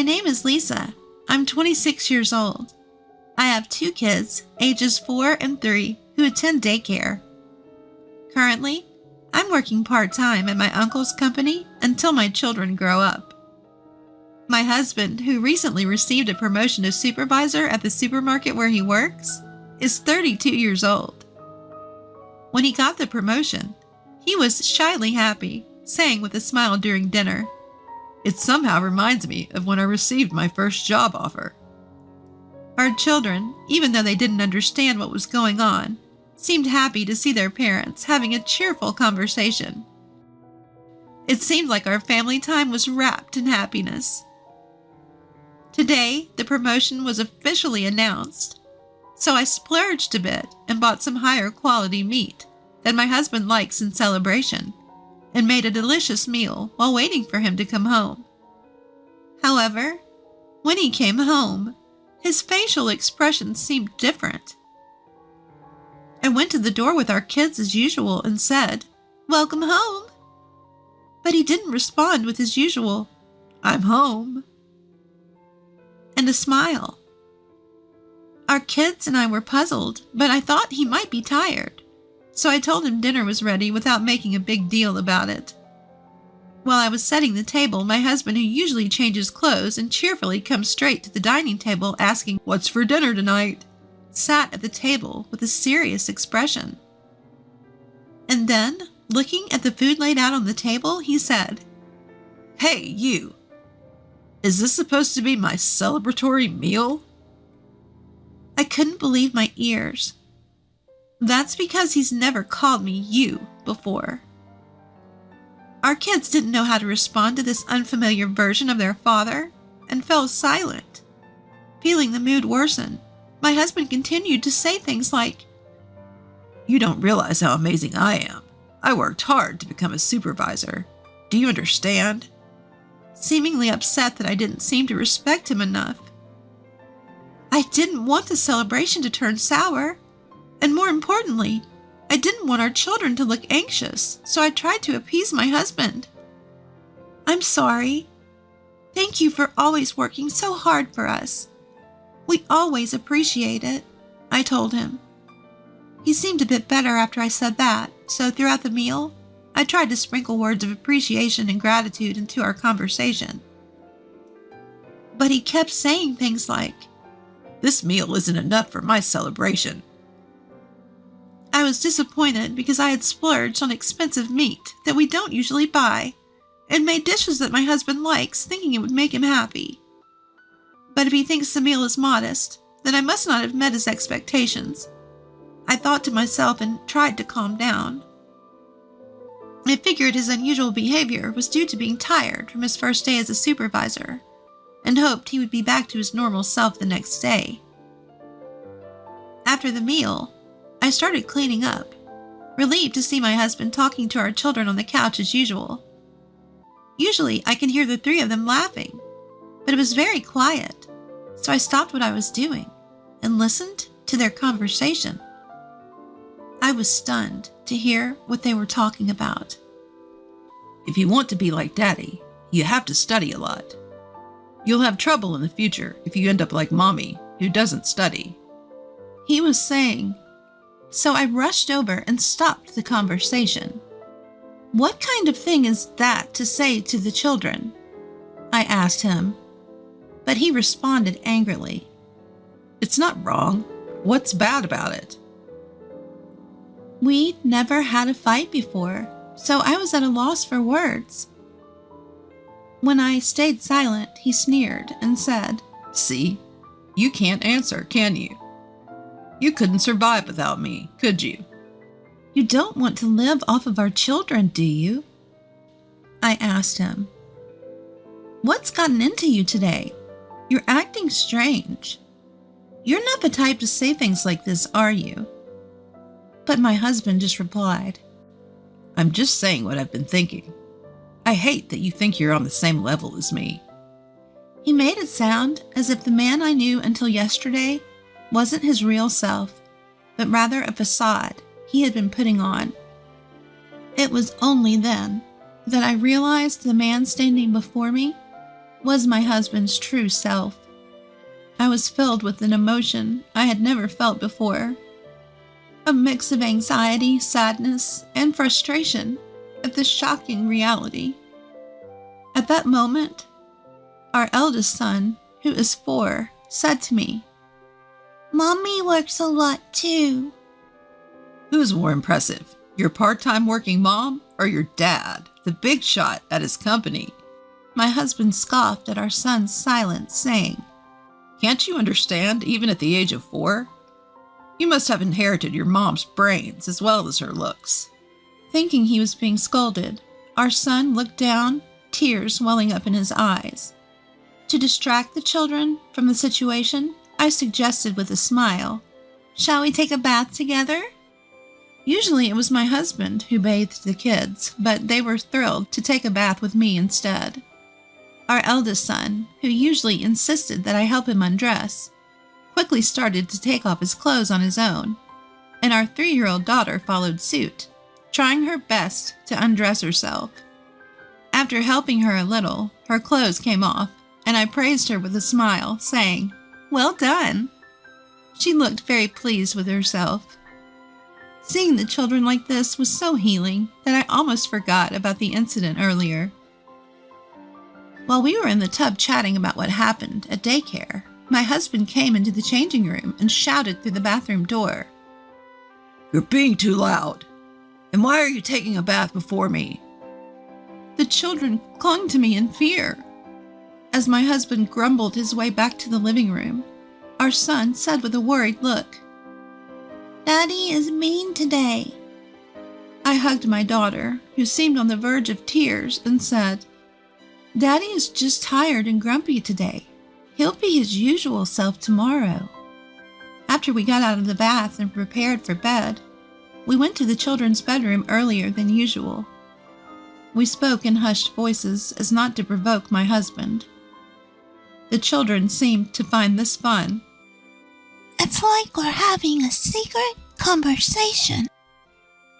My name is Lisa. I'm 26 years old. I have 2 kids, ages 4 and 3, who attend daycare. Currently, I'm working part-time at my uncle's company until my children grow up. My husband, who recently received a promotion to supervisor at the supermarket where he works, is 32 years old. When he got the promotion, he was shyly happy, saying with a smile during dinner, "It somehow reminds me of when I received my first job offer." Our children, even though they didn't understand what was going on, seemed happy to see their parents having a cheerful conversation. It seemed like our family time was wrapped in happiness. Today, the promotion was officially announced, so I splurged a bit and bought some higher quality meat that my husband likes in celebration, and made a delicious meal while waiting for him to come home. However, when he came home, his facial expressions seemed different. I went to the door with our kids as usual and said, "Welcome home." But he didn't respond with his usual, "I'm home," and a smile. Our kids and I were puzzled, but I thought he might be tired, so I told him dinner was ready without making a big deal about it. While I was setting the table, my husband, who usually changes clothes and cheerfully comes straight to the dining table asking, "What's for dinner tonight?" sat at the table with a serious expression. And then, looking at the food laid out on the table, he said, "Hey, you! Is this supposed to be my celebratory meal?" I couldn't believe my ears. That's because he's never called me "you" before. Our kids didn't know how to respond to this unfamiliar version of their father and fell silent. Feeling the mood worsen, my husband continued to say things like, "You don't realize how amazing I am. I worked hard to become a supervisor. Do you understand?" Seemingly upset that I didn't seem to respect him enough. I didn't want the celebration to turn sour, and more importantly, I didn't want our children to look anxious, so I tried to appease my husband. "I'm sorry. Thank you for always working so hard for us. We always appreciate it," I told him. He seemed a bit better after I said that, so throughout the meal, I tried to sprinkle words of appreciation and gratitude into our conversation. But he kept saying things like, "This meal isn't enough for my celebration." I was disappointed because I had splurged on expensive meat that we don't usually buy, and made dishes that my husband likes, thinking it would make him happy. But if he thinks the meal is modest, then I must not have met his expectations, I thought to myself, and tried to calm down. I figured his unusual behavior was due to being tired from his first day as a supervisor, and hoped he would be back to his normal self the next day. After the meal, I started cleaning up, relieved to see my husband talking to our children on the couch as usual. Usually, I can hear the 3 of them laughing, but it was very quiet, so I stopped what I was doing and listened to their conversation. I was stunned to hear what they were talking about. "If you want to be like Daddy, you have to study a lot. You'll have trouble in the future if you end up like Mommy, who doesn't study," he was saying. So I rushed over and stopped the conversation. "What kind of thing is that to say to the children?" I asked him, but he responded angrily, "It's not wrong. What's bad about it?" We'd never had a fight before, so I was at a loss for words. When I stayed silent, he sneered and said, "See, you can't answer, can you? You couldn't survive without me, could you?" "You don't want to live off of our children, do you?" I asked him. "What's gotten into you today? You're acting strange. You're not the type to say things like this, are you?" But my husband just replied, "I'm just saying what I've been thinking. I hate that you think you're on the same level as me." He made it sound as if the man I knew until yesterday wasn't his real self, but rather a facade he had been putting on. It was only then that I realized the man standing before me was my husband's true self. I was filled with an emotion I had never felt before, a mix of anxiety, sadness, and frustration at this shocking reality. At that moment, our eldest son, who is 4, said to me, "Mommy works a lot too." Who's more impressive, your part-time working mom or your dad, the big shot at his company? My husband scoffed at our son's silence, saying, "Can't you understand, even at the age of 4? You must have inherited your mom's brains as well as her looks." Thinking he was being scolded, our son looked down, tears welling up in his eyes. To distract the children from the situation, I suggested with a smile, "Shall we take a bath together?" Usually it was my husband who bathed the kids, but they were thrilled to take a bath with me instead. Our eldest son, who usually insisted that I help him undress, quickly started to take off his clothes on his own, and our 3-year-old daughter followed suit, trying her best to undress herself. After helping her a little, her clothes came off, and I praised her with a smile, saying, "Well done." She looked very pleased with herself. Seeing the children like this was so healing that I almost forgot about the incident earlier. While we were in the tub chatting about what happened at daycare, my husband came into the changing room and shouted through the bathroom door, "You're being too loud. And why are you taking a bath before me?" The children clung to me in fear. As my husband grumbled his way back to the living room, our son said with a worried look, "Daddy is mean today." I hugged my daughter, who seemed on the verge of tears, and said, "Daddy is just tired and grumpy today. He'll be his usual self tomorrow." After we got out of the bath and prepared for bed, we went to the children's bedroom earlier than usual. We spoke in hushed voices as not to provoke my husband. The children seemed to find this fun. "It's like we're having a secret conversation,"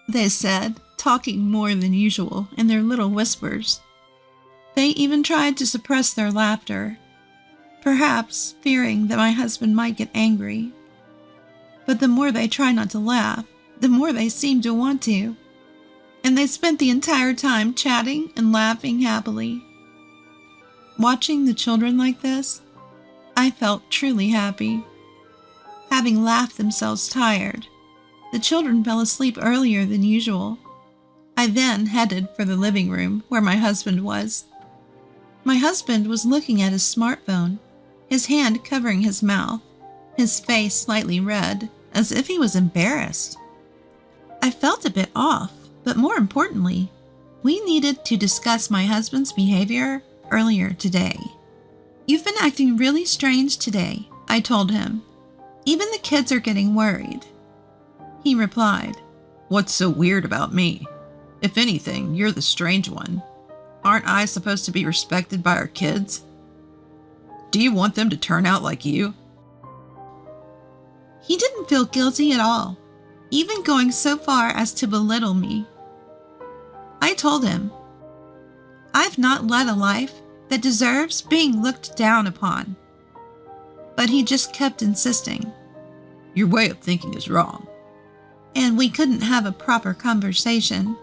they said, talking more than usual in their little whispers. They even tried to suppress their laughter, perhaps fearing that my husband might get angry. But the more they tried not to laugh, the more they seemed to want to, and they spent the entire time chatting and laughing happily. Watching the children like this, I felt truly happy. Having laughed themselves tired, the children fell asleep earlier than usual. I then headed for the living room where my husband was. My husband was looking at his smartphone, his hand covering his mouth, his face slightly red, as if he was embarrassed. I felt a bit off, but more importantly, we needed to discuss my husband's behavior earlier today. "You've been acting really strange today," I told him. "Even the kids are getting worried." He replied, "What's so weird about me? If anything, you're the strange one. Aren't I supposed to be respected by our kids? Do you want them to turn out like you?" He didn't feel guilty at all, even going so far as to belittle me. I told him, "I've not led a life that deserves being looked down upon." But he just kept insisting, "Your way of thinking is wrong." And we couldn't have a proper conversation.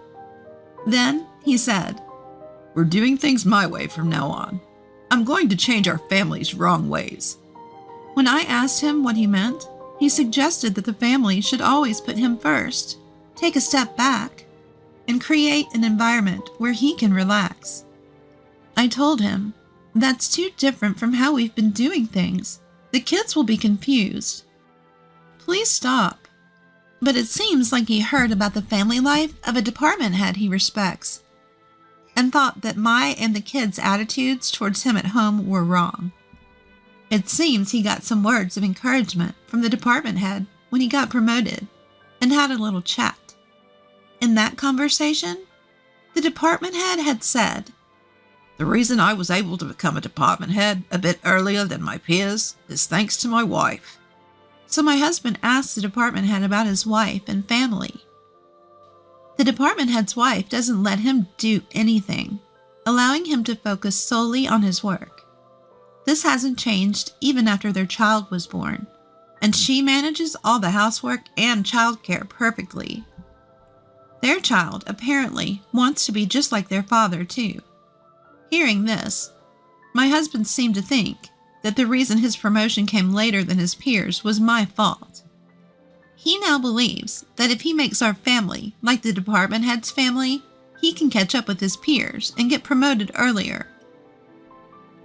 Then he said, "We're doing things my way from now on. I'm going to change our family's wrong ways." When I asked him what he meant, he suggested that the family should always put him first, take a step back, and create an environment where he can relax. I told him, "That's too different from how we've been doing things. The kids will be confused. Please stop." But it seems like he heard about the family life of a department head he respects, and thought that my and the kids' attitudes towards him at home were wrong. It seems he got some words of encouragement from the department head when he got promoted, and had a little chat. In that conversation, the department head had said, "The reason I was able to become a department head a bit earlier than my peers is thanks to my wife." So my husband asked the department head about his wife and family. The department head's wife doesn't let him do anything, allowing him to focus solely on his work. This hasn't changed even after their child was born, and she manages all the housework and childcare perfectly. Their child, apparently, wants to be just like their father, too. Hearing this, my husband seemed to think that the reason his promotion came later than his peers was my fault. He now believes that if he makes our family like the department head's family, he can catch up with his peers and get promoted earlier.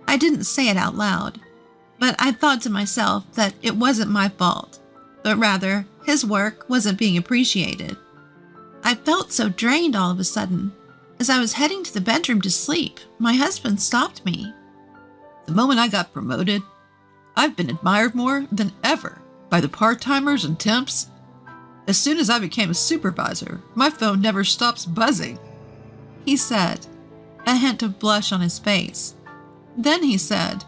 I didn't say it out loud, but I thought to myself that it wasn't my fault, but rather his work wasn't being appreciated. I felt so drained all of a sudden. As I was heading to the bedroom to sleep, my husband stopped me. The moment I got promoted, I've been admired more than ever by the part-timers and temps. As soon as I became a supervisor, my phone never stops buzzing, he said, a hint of blush on his face. Then he said,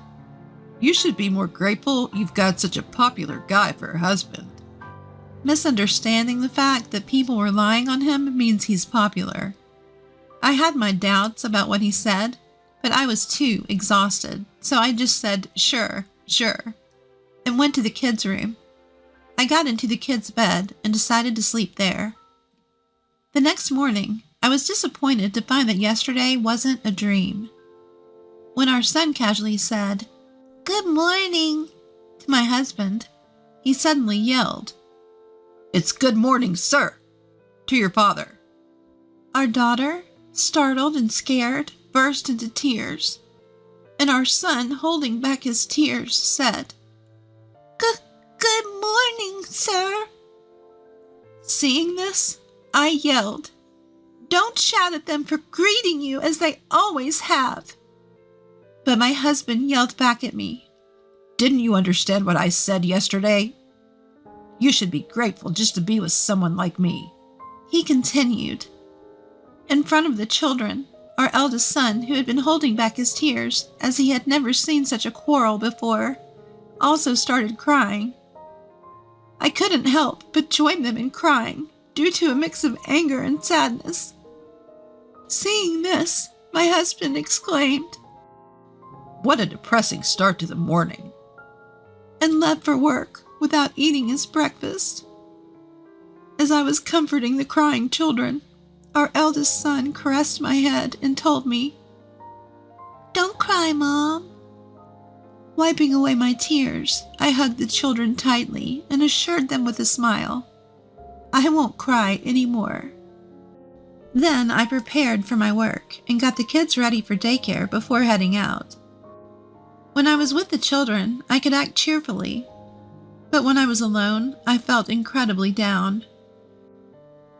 "You should be more grateful you've got such a popular guy for a husband." Misunderstanding the fact that people were relying on him means he's popular. I had my doubts about what he said, but I was too exhausted, so I just said, sure, and went to the kids' room. I got into the kids' bed and decided to sleep there. The next morning, I was disappointed to find that yesterday wasn't a dream. When our son casually said, "Good morning," to my husband, he suddenly yelled, "It's good morning, sir," to your father. Our daughter, startled and scared, burst into tears, and our son, holding back his tears, said, Good morning, sir." Seeing this, I yelled, "Don't shout at them for greeting you as they always have." But my husband yelled back at me, "Didn't you understand what I said yesterday? You should be grateful just to be with someone like me," he continued. In front of the children, our eldest son, who had been holding back his tears as he had never seen such a quarrel before, also started crying. I couldn't help but join them in crying due to a mix of anger and sadness. Seeing this, my husband exclaimed, "What a depressing start to the morning," and left for work without eating his breakfast. As I was comforting the crying children, our eldest son caressed my head and told me, "Don't cry, Mom." Wiping away my tears, I hugged the children tightly and assured them with a smile, "I won't cry anymore." Then I prepared for my work and got the kids ready for daycare before heading out. When I was with the children, I could act cheerfully, but when I was alone, I felt incredibly down.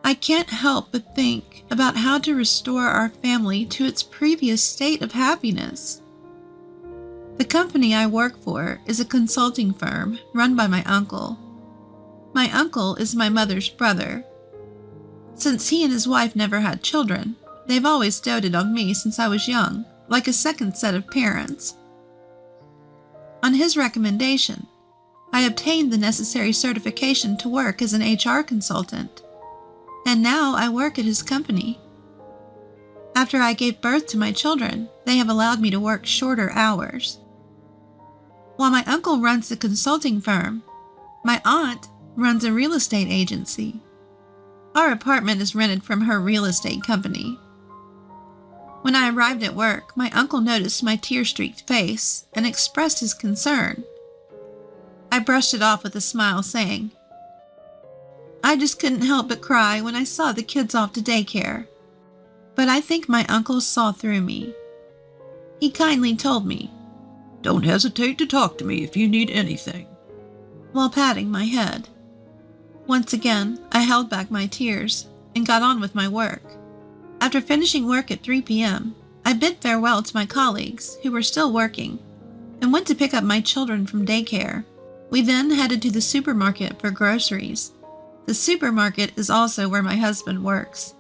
I can't help but think about how to restore our family to its previous state of happiness. The company I work for is a consulting firm run by my uncle. My uncle is my mother's brother. Since he and his wife never had children, they've always doted on me since I was young, like a second set of parents. On his recommendation, I obtained the necessary certification to work as an HR consultant, and now I work at his company. After I gave birth to my children, they have allowed me to work shorter hours. While my uncle runs the consulting firm, my aunt runs a real estate agency. Our apartment is rented from her real estate company. When I arrived at work, my uncle noticed my tear-streaked face and expressed his concern. I brushed it off with a smile, saying, "I just couldn't help but cry when I saw the kids off to daycare." But I think my uncle saw through me. He kindly told me, "Don't hesitate to talk to me if you need anything," while patting my head. Once again, I held back my tears and got on with my work. After finishing work at 3 p.m., I bid farewell to my colleagues who were still working and went to pick up my children from daycare. We then headed to the supermarket for groceries. The supermarket is also where my husband works.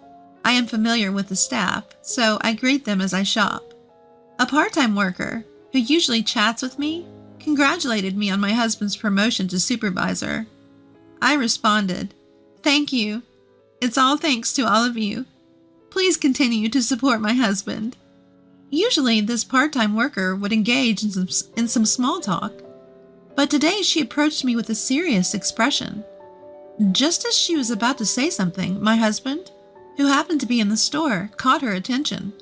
I am familiar with the staff, so I greet them as I shop. A part-time worker, who usually chats with me, congratulated me on my husband's promotion to supervisor. I responded, "Thank you. It's all thanks to all of you. Please continue to support my husband." Usually, this part-time worker would engage in some small talk, but today she approached me with a serious expression. Just as she was about to say something, my husband, who happened to be in the store, caught her attention,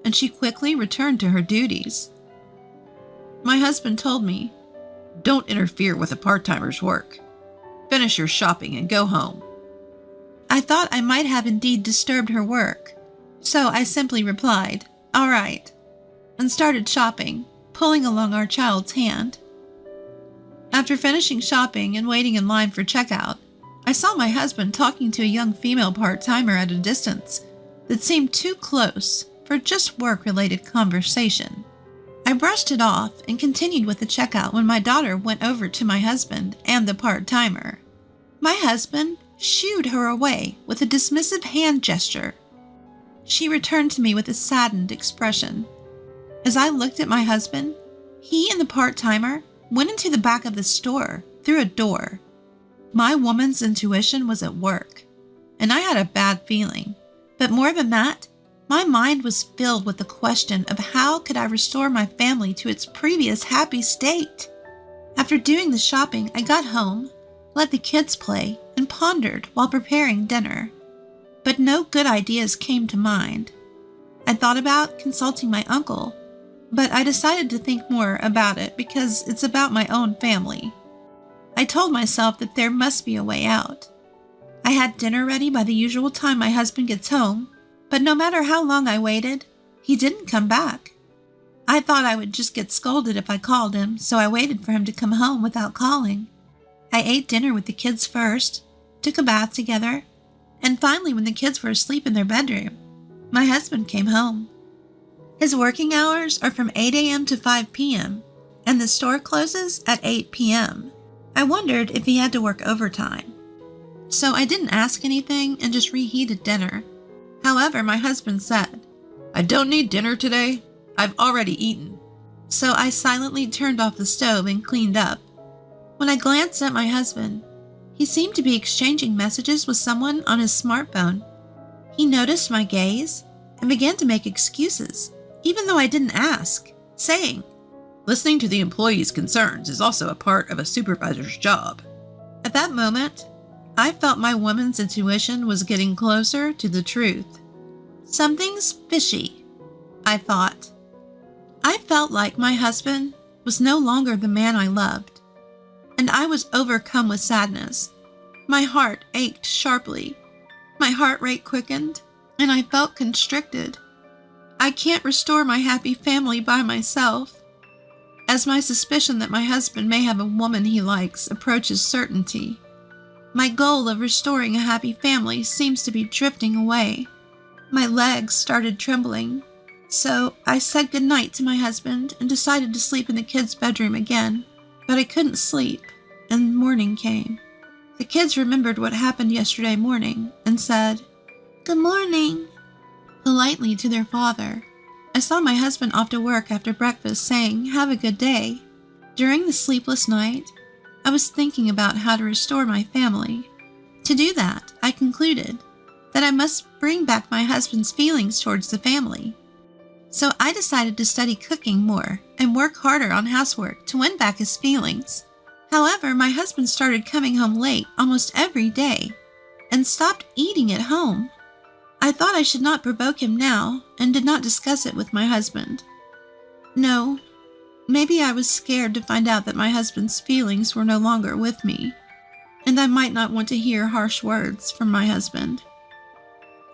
and she quickly returned to her duties. My husband told me, "Don't interfere with a part-timer's work. Finish your shopping and go home." I thought I might have indeed disturbed her work, so I simply replied, "All right," and started shopping, pulling along our child's hand. After finishing shopping and waiting in line for checkout, I saw my husband talking to a young female part-timer at a distance that seemed too close for just work-related conversation. I brushed it off and continued with the checkout when my daughter went over to my husband and the part-timer. My husband shooed her away with a dismissive hand gesture. She returned to me with a saddened expression. As I looked at my husband, he and the part-timer went into the back of the store through a door. My woman's intuition was at work, and I had a bad feeling. But more than that, my mind was filled with the question of how could I restore my family to its previous happy state. After doing the shopping, I got home, let the kids play, and pondered while preparing dinner. But no good ideas came to mind. I thought about consulting my uncle, but I decided to think more about it because it's about my own family. I told myself that there must be a way out. I had dinner ready by the usual time my husband gets home, but no matter how long I waited, he didn't come back. I thought I would just get scolded if I called him, so I waited for him to come home without calling. I ate dinner with the kids first, took a bath together, and finally, when the kids were asleep in their bedroom, my husband came home. His working hours are from 8 a.m. to 5 p.m., and the store closes at 8 p.m. I wondered if he had to work overtime. So I didn't ask anything and just reheated dinner. However, my husband said, "I don't need dinner today. I've already eaten." So I silently turned off the stove and cleaned up. When I glanced at my husband, he seemed to be exchanging messages with someone on his smartphone. He noticed my gaze and began to make excuses, even though I didn't ask, saying, "Listening to the employees' concerns is also a part of a supervisor's job." At that moment, I felt my woman's intuition was getting closer to the truth. Something's fishy, I thought. I felt like my husband was no longer the man I loved, and I was overcome with sadness. My heart ached sharply. My heart rate quickened, and I felt constricted. I can't restore my happy family by myself. As my suspicion that my husband may have a woman he likes approaches certainty, my goal of restoring a happy family seems to be drifting away. My legs started trembling, so I said goodnight to my husband and decided to sleep in the kids' bedroom again. But I couldn't sleep, and morning came. The kids remembered what happened yesterday morning and said, "Good morning," politely to their father. I saw my husband off to work after breakfast saying, "Have a good day." During the sleepless night, I was thinking about how to restore my family. To do that, I concluded that I must bring back my husband's feelings towards the family. So I decided to study cooking more and work harder on housework to win back his feelings. However, my husband started coming home late almost every day and stopped eating at home. I thought I should not provoke him now and did not discuss it with my husband. No, maybe I was scared to find out that my husband's feelings were no longer with me, and I might not want to hear harsh words from my husband.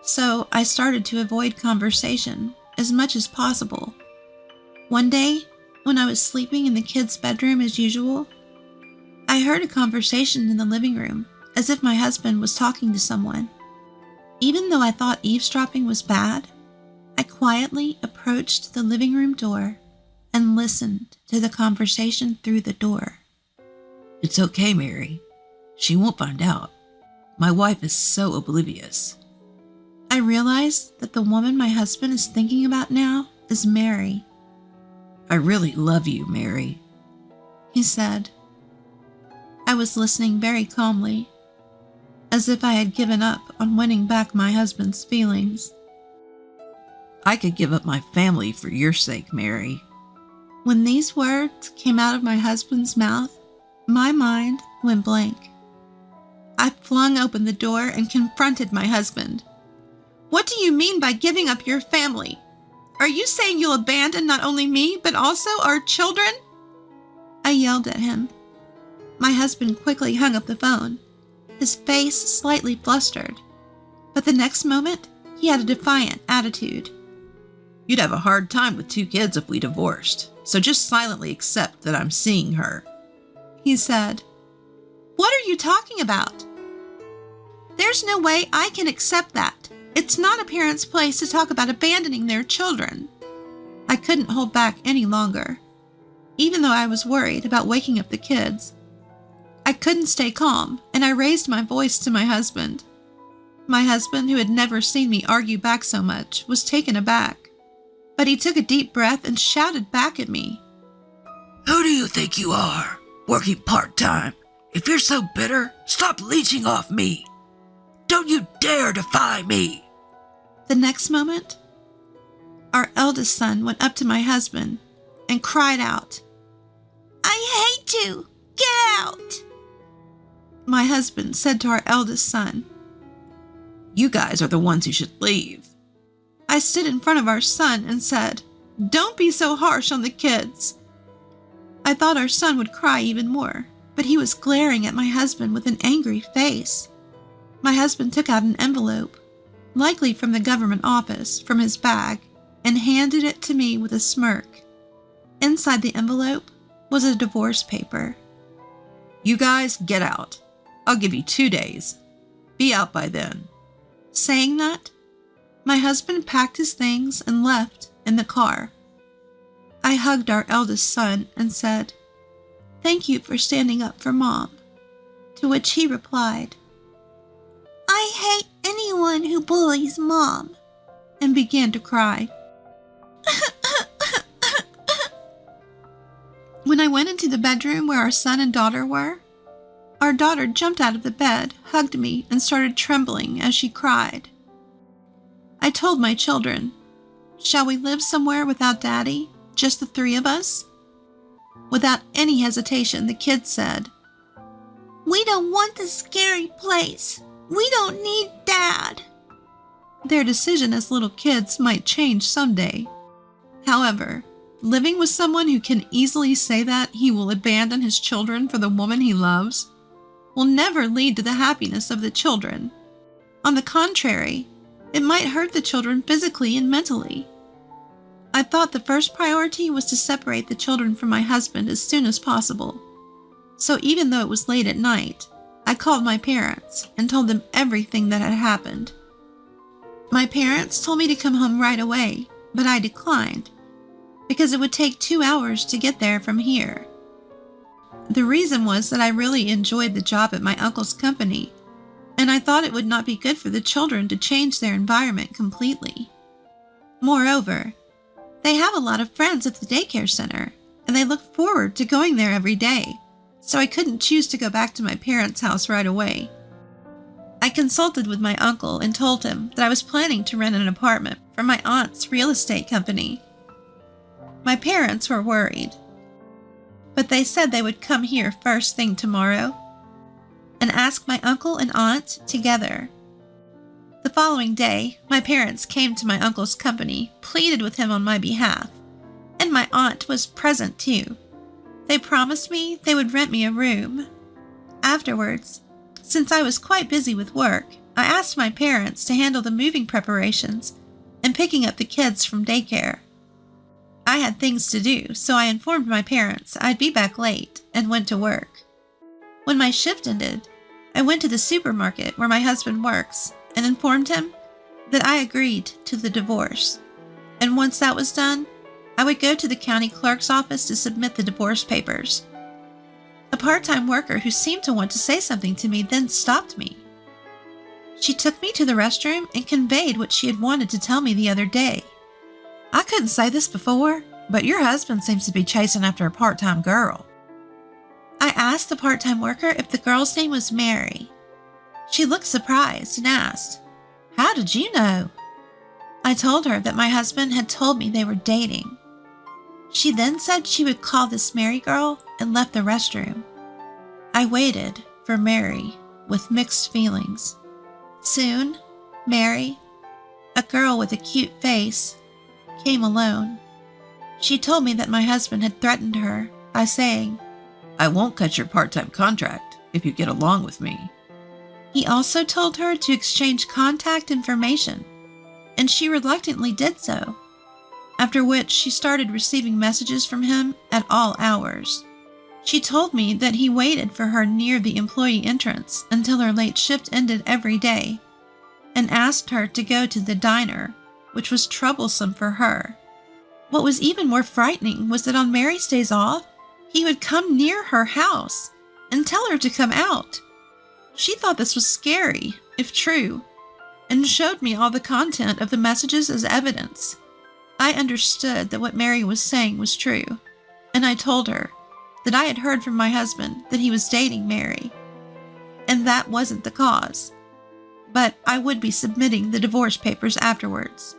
So I started to avoid conversation as much as possible. One day, when I was sleeping in the kids' bedroom as usual, I heard a conversation in the living room as if my husband was talking to someone. Even though I thought eavesdropping was bad, I quietly approached the living room door and listened to the conversation through the door. "It's okay, Mary. She won't find out. My wife is so oblivious." I realized that the woman my husband is thinking about now is Mary. "I really love you, Mary," he said. I was listening very calmly, as if I had given up on winning back my husband's feelings. I could give up my family for your sake, Mary. When these words came out of my husband's mouth, my mind went blank. I flung open the door and confronted my husband. What do you mean by giving up your family? Are you saying you'll abandon not only me, but also our children? I yelled at him. My husband quickly hung up the phone, his face slightly flustered. But the next moment, he had a defiant attitude. You'd have a hard time with 2 kids if we divorced, so just silently accept that I'm seeing her, he said. What are you talking about? There's no way I can accept that. It's not a parent's place to talk about abandoning their children. I couldn't hold back any longer, even though I was worried about waking up the kids. I couldn't stay calm, and I raised my voice to my husband. My husband, who had never seen me argue back so much, was taken aback, but he took a deep breath and shouted back at me. Who do you think you are, working part-time? If you're so bitter, stop leeching off me. Don't you dare defy me. The next moment, our eldest son went up to my husband and cried out, I hate you! Get out! My husband said to our eldest son, You guys are the ones who should leave. I stood in front of our son and said, Don't be so harsh on the kids. I thought our son would cry even more, but he was glaring at my husband with an angry face. My husband took out an envelope, likely from the government office, from his bag, and handed it to me with a smirk. Inside the envelope was a divorce paper. You guys get out. I'll give you 2 days. Be out by then. Saying that, my husband packed his things and left in the car. I hugged our eldest son and said, Thank you for standing up for Mom. To which he replied, I hate anyone who bullies Mom. And began to cry. When I went into the bedroom where our son and daughter were, our daughter jumped out of the bed, hugged me, and started trembling as she cried. I told my children, Shall we live somewhere without Daddy, just the 3 of us? Without any hesitation, the kids said, We don't want this scary place. We don't need Dad. Their decision as little kids might change someday. However, living with someone who can easily say that he will abandon his children for the woman he loves will never lead to the happiness of the children. On the contrary, it might hurt the children physically and mentally. I thought the first priority was to separate the children from my husband as soon as possible. So even though it was late at night, I called my parents and told them everything that had happened. My parents told me to come home right away, but I declined, because it would take 2 hours to get there from here. The reason was that I really enjoyed the job at my uncle's company, and I thought it would not be good for the children to change their environment completely. Moreover, they have a lot of friends at the daycare center, and they look forward to going there every day, so I couldn't choose to go back to my parents' house right away. I consulted with my uncle and told him that I was planning to rent an apartment from my aunt's real estate company. My parents were worried, but they said they would come here first thing tomorrow and ask my uncle and aunt together. The following day, my parents came to my uncle's company, pleaded with him on my behalf, and my aunt was present too. They promised me they would rent me a room. Afterwards, since I was quite busy with work, I asked my parents to handle the moving preparations and picking up the kids from daycare. I had things to do, so I informed my parents I'd be back late and went to work. When my shift ended, I went to the supermarket where my husband works and informed him that I agreed to the divorce. And once that was done, I would go to the county clerk's office to submit the divorce papers. A part-time worker who seemed to want to say something to me then stopped me. She took me to the restroom and conveyed what she had wanted to tell me the other day. I couldn't say this before, but your husband seems to be chasing after a part-time girl. I asked the part-time worker if the girl's name was Mary. She looked surprised and asked, How did you know? I told her that my husband had told me they were dating. She then said she would call this Mary girl and left the restroom. I waited for Mary with mixed feelings. Soon, Mary, a girl with a cute face, came alone. She told me that my husband had threatened her by saying, I won't cut your part-time contract if you get along with me. He also told her to exchange contact information, and she reluctantly did so, after which she started receiving messages from him at all hours. She told me that he waited for her near the employee entrance until her late shift ended every day, and asked her to go to the diner, which was troublesome for her. What was even more frightening was that on Mary's days off, he would come near her house and tell her to come out. She thought this was scary, if true, and showed me all the content of the messages as evidence. I understood that what Mary was saying was true, and I told her that I had heard from my husband that he was dating Mary, and that wasn't the cause, but I would be submitting the divorce papers afterwards.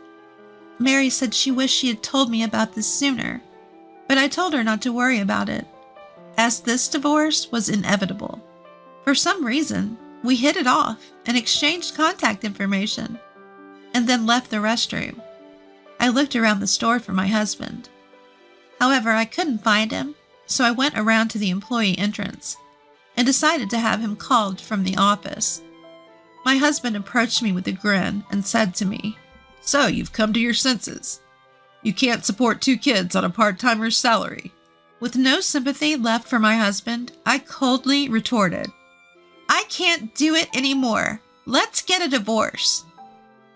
Mary said she wished she had told me about this sooner, but I told her not to worry about it, as this divorce was inevitable. For some reason, we hit it off and exchanged contact information, and then left the restroom. I looked around the store for my husband. However, I couldn't find him, so I went around to the employee entrance and decided to have him called from the office. My husband approached me with a grin and said to me, So you've come to your senses. You can't support 2 kids on a part-timer's salary. With no sympathy left for my husband, I coldly retorted, I can't do it anymore. Let's get a divorce.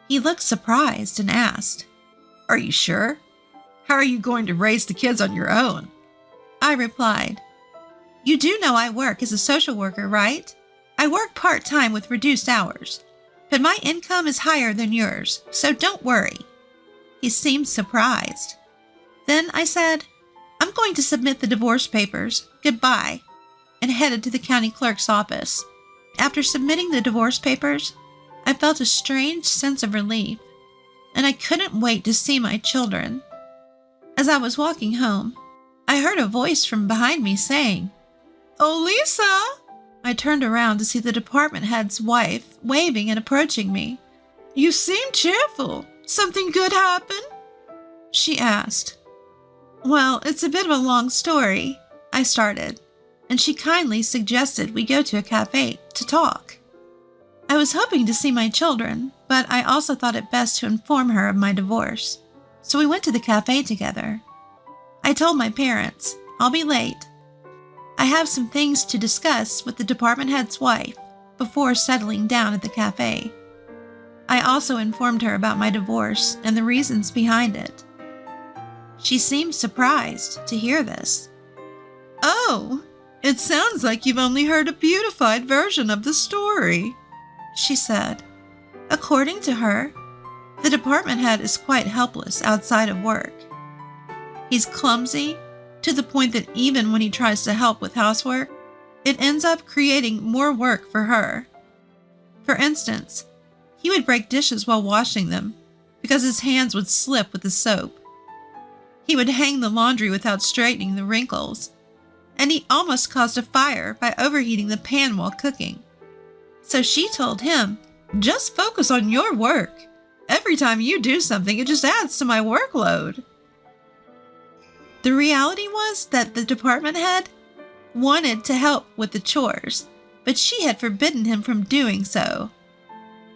He looked surprised and asked, Are you sure? How are you going to raise the kids on your own? I replied, You do know I work as a social worker, right? I work part-time with reduced hours, but my income is higher than yours, so don't worry. He seemed surprised. Then I said, I'm going to submit the divorce papers. Goodbye, and headed to the county clerk's office. After submitting the divorce papers, I felt a strange sense of relief, and I couldn't wait to see my children. As I was walking home, I heard a voice from behind me saying, Oh, Lisa! I turned around to see the department head's wife waving and approaching me. You seem cheerful. Something good happened? She asked. Well, it's a bit of a long story, I started, and she kindly suggested we go to a cafe to talk. I was hoping to see my children, but I also thought it best to inform her of my divorce, so we went to the cafe together. I told my parents, I'll be late. I have some things to discuss with the department head's wife before settling down at the cafe. I also informed her about my divorce and the reasons behind it. She seemed surprised to hear this. Oh, it sounds like you've only heard a beautified version of the story, she said. According to her, the department head is quite helpless outside of work. He's clumsy to the point that even when he tries to help with housework, it ends up creating more work for her. For instance, he would break dishes while washing them because his hands would slip with the soap. He would hang the laundry without straightening the wrinkles, and he almost caused a fire by overheating the pan while cooking. So she told him, just focus on your work. Every time you do something, it just adds to my workload. The reality was that the department head wanted to help with the chores, but she had forbidden him from doing so.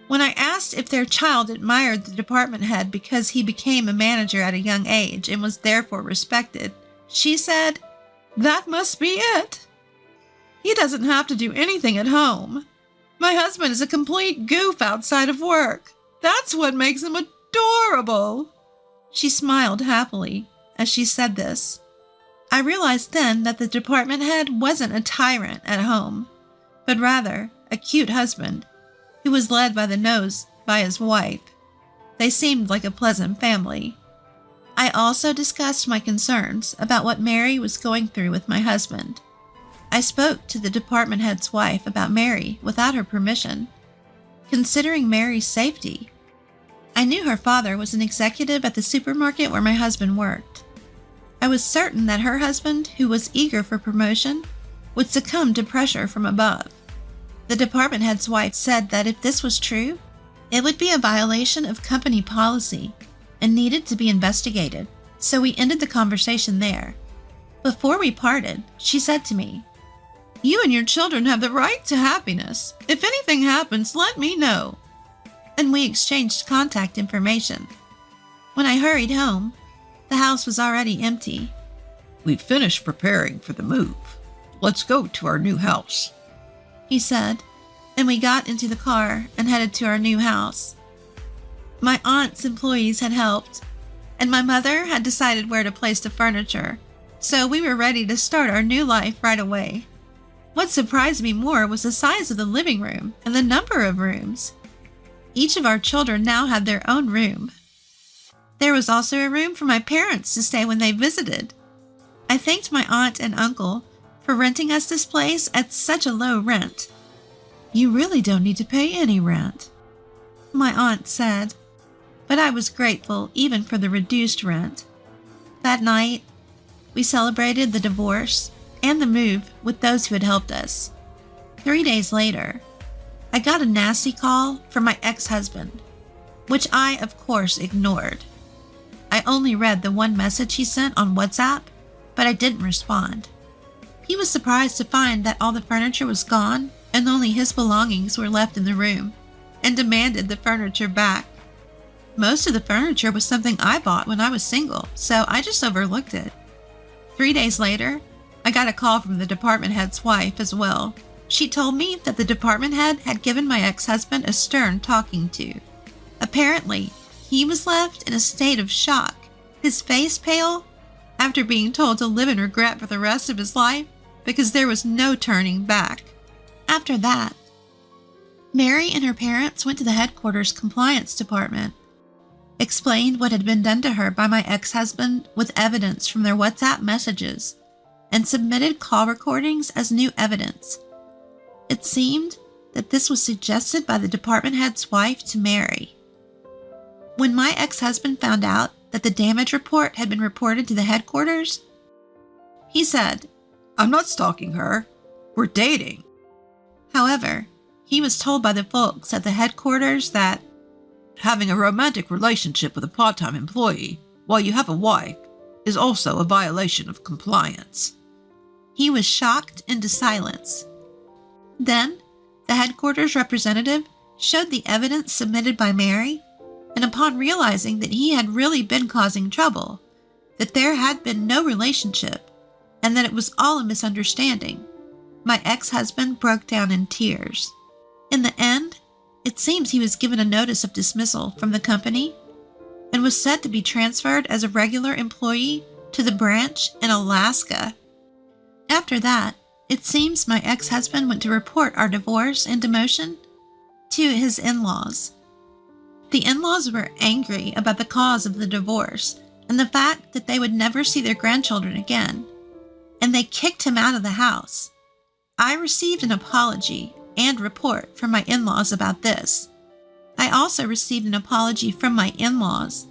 When I asked if their child admired the department head because he became a manager at a young age and was therefore respected, she said, That must be it. He doesn't have to do anything at home. My husband is a complete goof outside of work. That's what makes him adorable. She smiled happily as she said this. I realized then that the department head wasn't a tyrant at home, but rather a cute husband who was led by the nose by his wife. They seemed like a pleasant family. I also discussed my concerns about what Mary was going through with my husband. I spoke to the department head's wife about Mary without her permission, considering Mary's safety. I knew her father was an executive at the supermarket where my husband worked. I was certain that her husband, who was eager for promotion, would succumb to pressure from above. The department head's wife said that if this was true, it would be a violation of company policy and needed to be investigated, so we ended the conversation there. Before we parted, she said to me, "You and your children have the right to happiness. If anything happens, let me know." and we exchanged contact information. When I hurried home, the house was already empty. "We've finished preparing for the move. Let's go to our new house," he said, and we got into the car and headed to our new house. My aunt's employees had helped, and my mother had decided where to place the furniture, so we were ready to start our new life right away. What surprised me more was the size of the living room and the number of rooms. Each of our children now had their own room. There was also a room for my parents to stay when they visited. I thanked my aunt and uncle for renting us this place at such a low rent. "You really don't need to pay any rent," my aunt said, but I was grateful even for the reduced rent. That night, we celebrated the divorce and the move with those who had helped us. 3 days later, I got a nasty call from my ex-husband, which I, of course, ignored. I only read the one message he sent on WhatsApp, but I didn't respond. He was surprised to find that all the furniture was gone and only his belongings were left in the room, and demanded the furniture back. Most of the furniture was something I bought when I was single, so I just overlooked it. 3 days later, I got a call from the department head's wife as well. She told me that the department head had given my ex-husband a stern talking to. Apparently, he was left in a state of shock, his face pale, after being told to live in regret for the rest of his life because there was no turning back. After that, Mary and her parents went to the headquarters compliance department, explained what had been done to her by my ex-husband with evidence from their WhatsApp messages, and submitted call recordings as new evidence. It seemed that this was suggested by the department head's wife to Mary. When my ex-husband found out that the damage report had been reported to the headquarters, he said, "I'm not stalking her. We're dating." However, he was told by the folks at the headquarters that "Having a romantic relationship with a part-time employee while you have a wife is also a violation of compliance." he was shocked into silence. Then, the headquarters representative showed the evidence submitted by Mary, and upon realizing that he had really been causing trouble, that there had been no relationship, and that it was all a misunderstanding, my ex-husband broke down in tears. In the end, it seems he was given a notice of dismissal from the company and was set to be transferred as a regular employee to the branch in Alaska. After that, it seems my ex-husband went to report our divorce and demotion to his in-laws. The in-laws were angry about the cause of the divorce and the fact that they would never see their grandchildren again, and they kicked him out of the house. I received an apology and report from my in-laws about this. I also received an apology from my in-laws,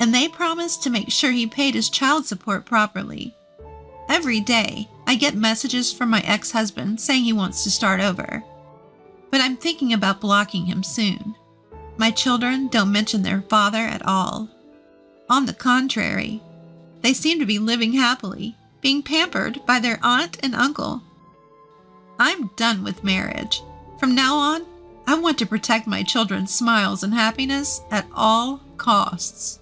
and they promised to make sure he paid his child support properly. Every day, I get messages from my ex-husband saying he wants to start over, but I'm thinking about blocking him soon. My children don't mention their father at all. On the contrary, they seem to be living happily, being pampered by their aunt and uncle. I'm done with marriage. From now on, I want to protect my children's smiles and happiness at all costs.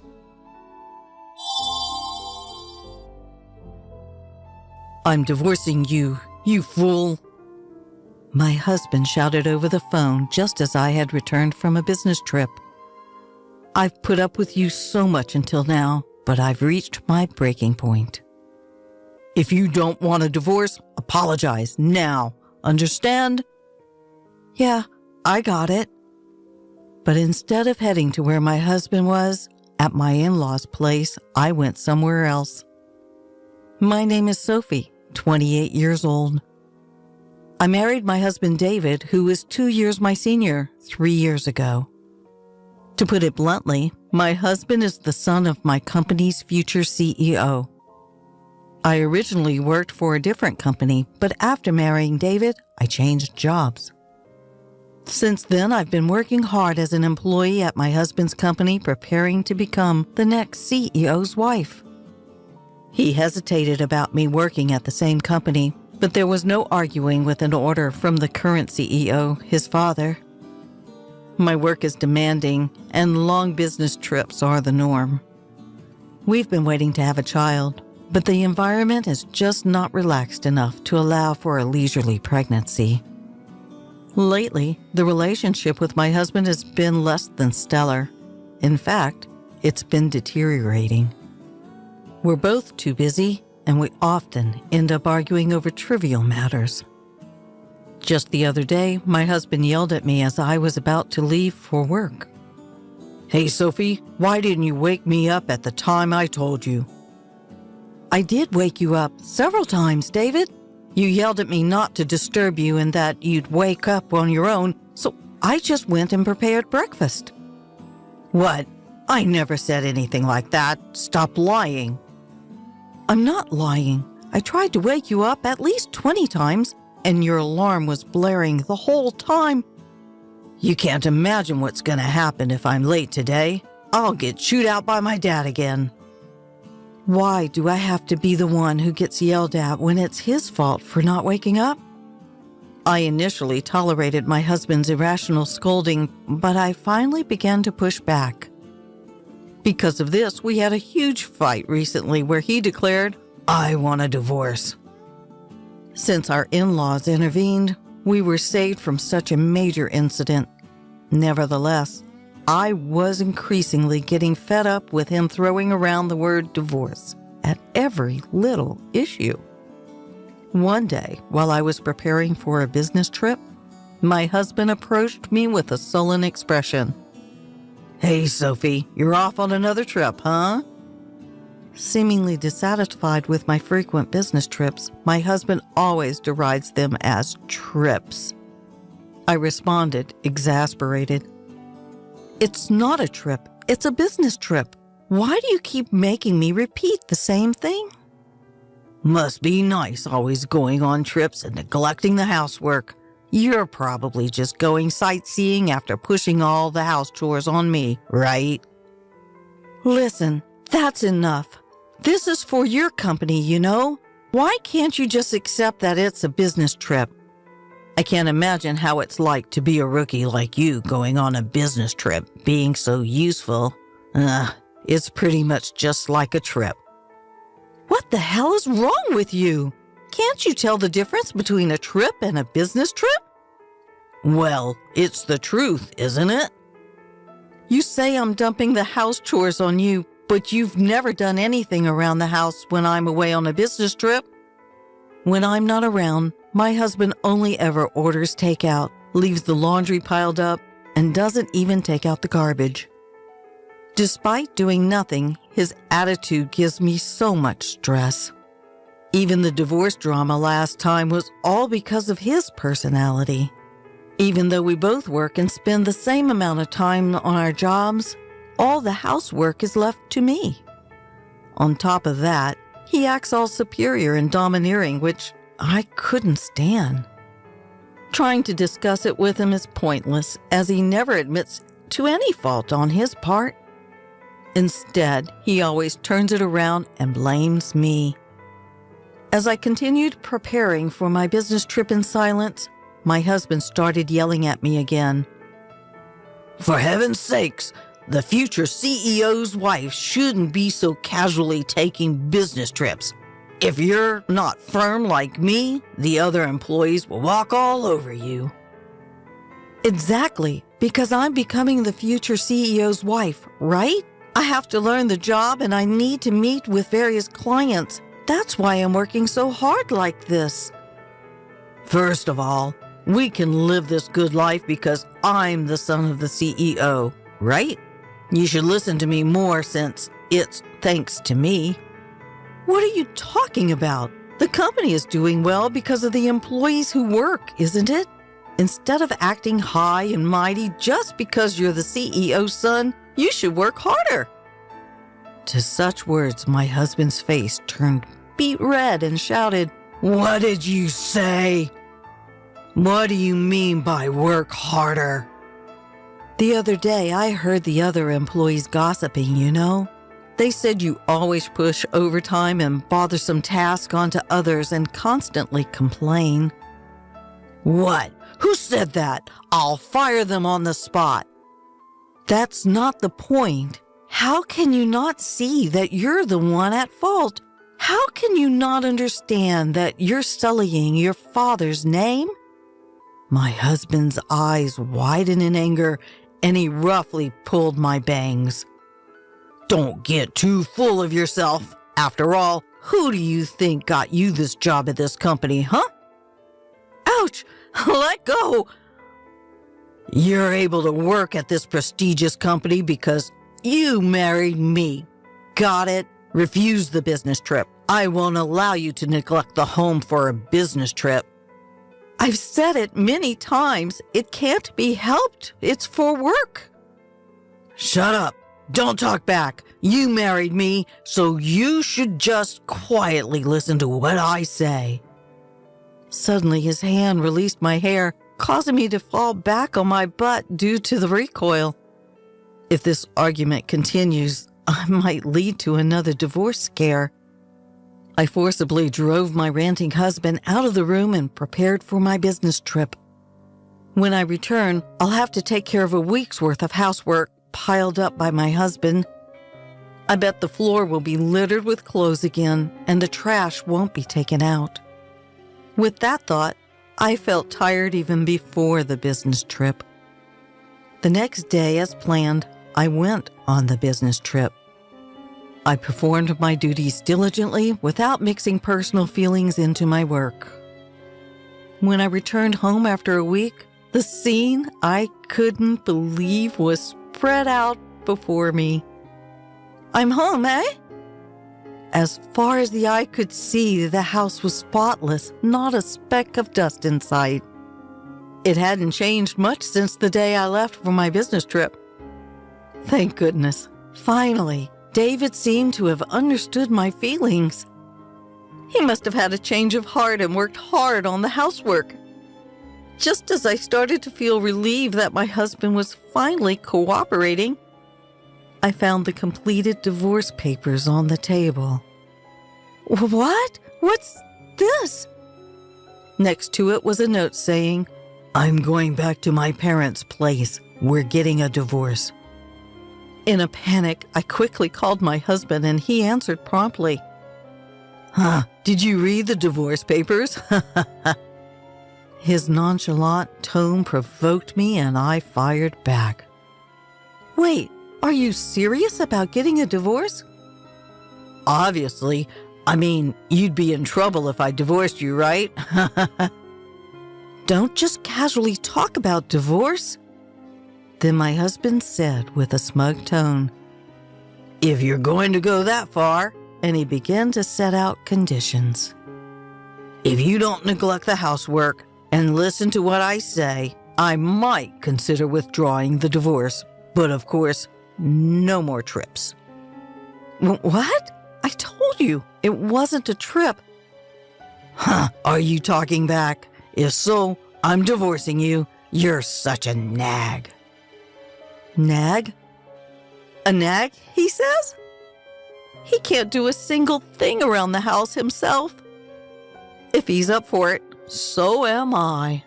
"I'm divorcing you, you fool," my husband shouted over the phone just as I had returned from a business trip. "I've put up with you so much until now, but I've reached my breaking point. If you don't want a divorce, apologize now. Understand?" "Yeah, I got it." But instead of heading to where my husband was, at my in-laws' place, I went somewhere else. My name is Sophie, 28 years old. I married my husband David, who was 2 years my senior, 3 years ago. To put it bluntly, my husband is the son of my company's future CEO. I originally worked for a different company, but after marrying David, I changed jobs. Since then, I've been working hard as an employee at my husband's company, preparing to become the next CEO's wife. He hesitated about me working at the same company, but there was no arguing with an order from the current CEO, his father. My work is demanding, and long business trips are the norm. We've been waiting to have a child, but the environment is just not relaxed enough to allow for a leisurely pregnancy. Lately, the relationship with my husband has been less than stellar. In fact, it's been deteriorating. We're both too busy, and we often end up arguing over trivial matters. Just the other day, my husband yelled at me as I was about to leave for work. "Hey, Sophie, why didn't you wake me up at the time I told you?" "I did wake you up several times, David. You yelled at me not to disturb you and that you'd wake up on your own, so I just went and prepared breakfast." "What? I never said anything like that. Stop lying." "I'm not lying. I tried to wake you up at least 20 times, and your alarm was blaring the whole time." "You can't imagine what's going to happen if I'm late today. I'll get chewed out by my dad again." "Why do I have to be the one who gets yelled at when it's his fault for not waking up?" I initially tolerated my husband's irrational scolding, but I finally began to push back. Because of this, we had a huge fight recently where he declared, "I want a divorce." Since our in-laws intervened, we were saved from such a major incident. Nevertheless, I was increasingly getting fed up with him throwing around the word divorce at every little issue. One day, while I was preparing for a business trip, my husband approached me with a sullen expression. "Hey, Sophie, you're off on another trip, huh?" Seemingly dissatisfied with my frequent business trips, my husband always derides them as trips. I responded, exasperated. "It's not a trip. It's a business trip. Why do you keep making me repeat the same thing?" "Must be nice always going on trips and neglecting the housework. You're probably just going sightseeing after pushing all the house chores on me, right?" "Listen, that's enough. This is for your company, you know. Why can't you just accept that it's a business trip? I can't imagine how it's like to be a rookie like you going on a business trip, being so useful. It's pretty much just like a trip." "What the hell is wrong with you? Can't you tell the difference between a trip and a business trip?" "Well, it's the truth, isn't it?" "You say I'm dumping the house chores on you, but you've never done anything around the house when I'm away on a business trip." "When I'm not around, my husband only ever orders takeout, leaves the laundry piled up, and doesn't even take out the garbage. Despite doing nothing, his attitude gives me so much stress. Even the divorce drama last time was all because of his personality. Even though we both work and spend the same amount of time on our jobs, all the housework is left to me. On top of that, he acts all superior and domineering, which I couldn't stand. Trying to discuss it with him is pointless, as he never admits to any fault on his part. Instead, he always turns it around and blames me. As I continued preparing for my business trip in silence, my husband started yelling at me again. "For heaven's sakes, the future CEO's wife shouldn't be so casually taking business trips. If you're not firm like me, the other employees will walk all over you." "Exactly, because I'm becoming the future CEO's wife, right? I have to learn the job and I need to meet with various clients. That's why I'm working so hard like this." "First of all, we can live this good life because I'm the son of the CEO, right? You should listen to me more since it's thanks to me." "What are you talking about? The company is doing well because of the employees who work, isn't it? Instead of acting high and mighty just because you're the CEO's son, you should work harder. To such words, my husband's face turned beet red and shouted, "What did you say? What do you mean by work harder?" The other day, I heard the other employees gossiping, you know. They said you always push overtime and bothersome tasks onto others and constantly complain. What? Who said that? I'll fire them on the spot. That's not the point. How can you not see that you're the one at fault? How can you not understand that you're sullying your father's name? My husband's eyes widened in anger, and he roughly pulled my bangs. Don't get too full of yourself. After all, who do you think got you this job at this company, huh? Ouch! Let go! You're able to work at this prestigious company because you married me. Got it? Refuse the business trip. I won't allow you to neglect the home for a business trip. I've said it many times. It can't be helped. It's for work. Shut up. Don't talk back. You married me, so you should just quietly listen to what I say. Suddenly, his hand released my hair, causing me to fall back on my butt due to the recoil. If this argument continues, I might lead to another divorce scare. I forcibly drove my ranting husband out of the room and prepared for my business trip. When I return, I'll have to take care of a week's worth of housework piled up by my husband. I bet the floor will be littered with clothes again, and the trash won't be taken out. With that thought, I felt tired even before the business trip. The next day, as planned, I went on the business trip. I performed my duties diligently without mixing personal feelings into my work. When I returned home after a week, the scene I couldn't believe was spread out before me. I'm home, eh? As far as the eye could see, the house was spotless, not a speck of dust in sight. It hadn't changed much since the day I left for my business trip. Thank goodness. Finally, David seemed to have understood my feelings. He must have had a change of heart and worked hard on the housework. Just as I started to feel relieved that my husband was finally cooperating, I found the completed divorce papers on the table. What? What's this? Next to it was a note saying, I'm going back to my parents' place. We're getting a divorce. In a panic, I quickly called my husband and he answered promptly. Did you read the divorce papers? His nonchalant tone provoked me and I fired back. Wait, are you serious about getting a divorce? Obviously. I mean, you'd be in trouble if I divorced you, right? Don't just casually talk about divorce. Then my husband said with a smug tone, if you're going to go that far, and he began to set out conditions. If you don't neglect the housework and listen to what I say, I might consider withdrawing the divorce. But of course, no more trips. What? I told you it wasn't a trip. Are you talking back? If so, I'm divorcing you. You're such a nag. Nag? A nag, he says? He can't do a single thing around the house himself. If he's up for it, so am I.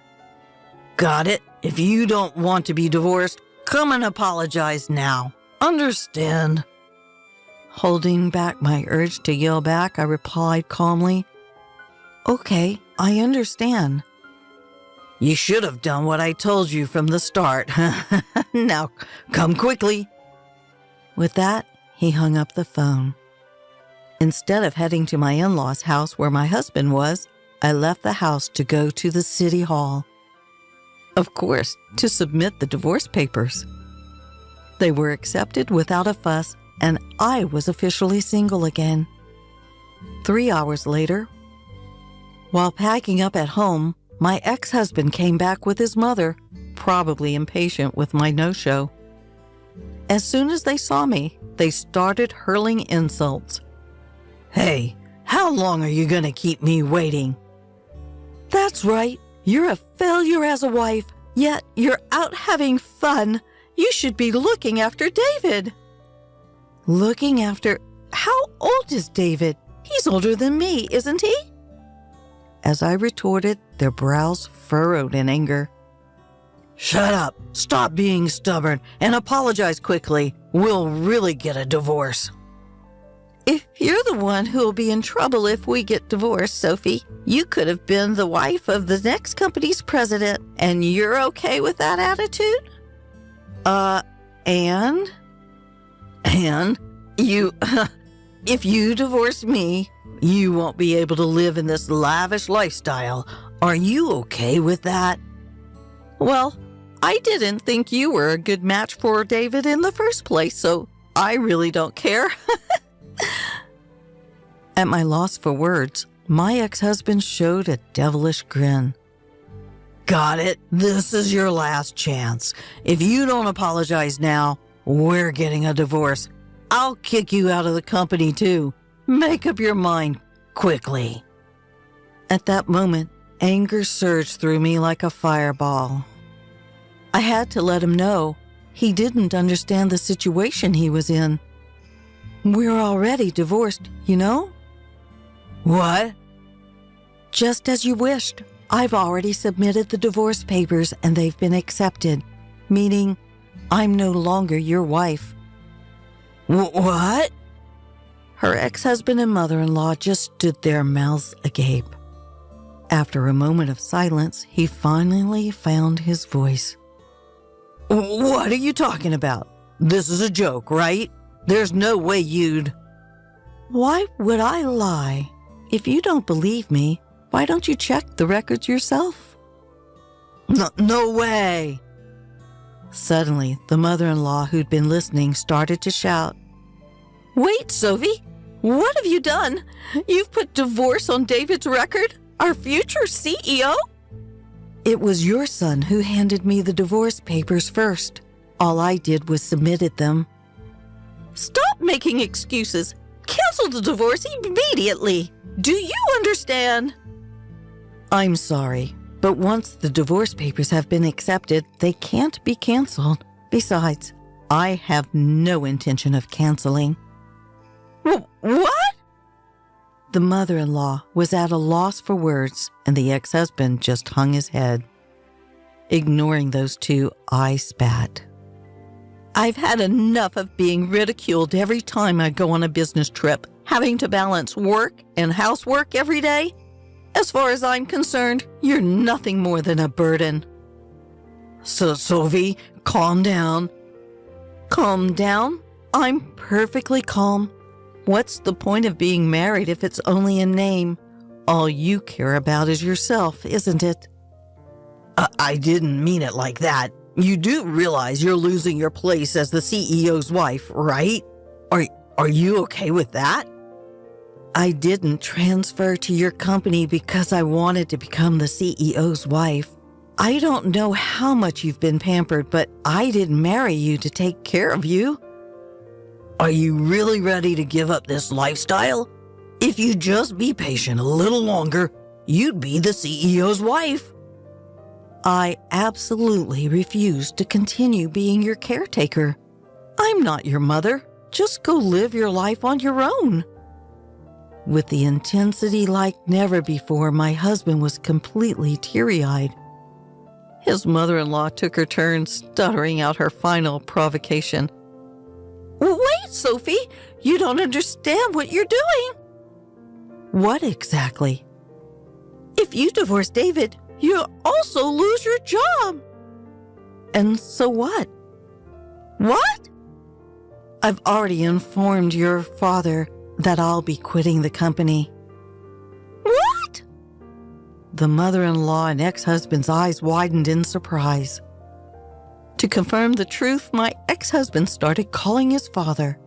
Got it. If you don't want to be divorced, come and apologize now. Understand? Holding back my urge to yell back, I replied calmly, okay, I understand. You should have done what I told you from the start. Now, come quickly. With that, he hung up the phone. Instead of heading to my in-laws' house where my husband was, I left the house to go to the city hall. Of course, to submit the divorce papers. They were accepted without a fuss, and I was officially single again. 3 hours later, while packing up at home, my ex-husband came back with his mother, probably impatient with my no-show. As soon as they saw me, they started hurling insults. "Hey, how long are you going to keep me waiting?" "That's right. You're a failure as a wife, yet you're out having fun. You should be looking after David." "Looking after? How old is David? He's older than me, isn't he?" As I retorted, their brows furrowed in anger. "Shut up, stop being stubborn, and apologize quickly. We'll really get a divorce." "If you're the one who'll be in trouble if we get divorced, Sophie, you could have been the wife of the next company's president, and you're okay with that attitude?" And you, if you divorce me, you won't be able to live in this lavish lifestyle. Are you okay with that?" "Well, I didn't think you were a good match for David in the first place, so I really don't care." At my loss for words, my ex-husband showed a devilish grin. "Got it. This is your last chance. If you don't apologize now, we're getting a divorce. I'll kick you out of the company too. Make up your mind quickly." At that moment, anger surged through me like a fireball. I had to let him know he didn't understand the situation he was in. "We're already divorced, you know?" "What?" "Just as you wished. I've already submitted the divorce papers and they've been accepted, meaning I'm no longer your wife." "What?" Her ex-husband and mother-in-law just stood there, mouths agape. After a moment of silence, he finally found his voice. "What are you talking about? This is a joke, right? There's no way you'd..." "Why would I lie? If you don't believe me, why don't you check the records yourself?" No way!" Suddenly, the mother-in-law who'd been listening started to shout. "Wait, Sophie! What have you done? You've put divorce on David's record? Our future CEO?" "It was your son who handed me the divorce papers first. All I did was submitted them." "Stop making excuses. Cancel the divorce immediately. Do you understand?" "I'm sorry, but once the divorce papers have been accepted, they can't be canceled. Besides, I have no intention of canceling." What? The mother-in-law was at a loss for words, and the ex-husband just hung his head. Ignoring those two, I spat. "I've had enough of being ridiculed every time I go on a business trip, having to balance work and housework every day. As far as I'm concerned, you're nothing more than a burden." "So, Sophie, calm down." "Calm down? I'm perfectly calm. What's the point of being married if it's only a name? All you care about is yourself, isn't it?" I didn't mean it like that. You do realize you're losing your place as the CEO's wife, right? Are you okay with that?" "I didn't transfer to your company because I wanted to become the CEO's wife. I don't know how much you've been pampered, but I didn't marry you to take care of you." "Are you really ready to give up this lifestyle? If you'd just be patient a little longer, you'd be the CEO's wife." "I absolutely refuse to continue being your caretaker. I'm not your mother. Just go live your life on your own." With the intensity like never before, my husband was completely teary-eyed. His mother-in-law took her turn, stuttering out her final provocation. "Wait, Sophie! You don't understand what you're doing!" "What exactly?" "If you divorce David, you'll also lose your job." "And so what?" "What?" "I've already informed your father that I'll be quitting the company." "What?" The mother-in-law and ex-husband's eyes widened in surprise. To confirm the truth, my ex-husband started calling his father.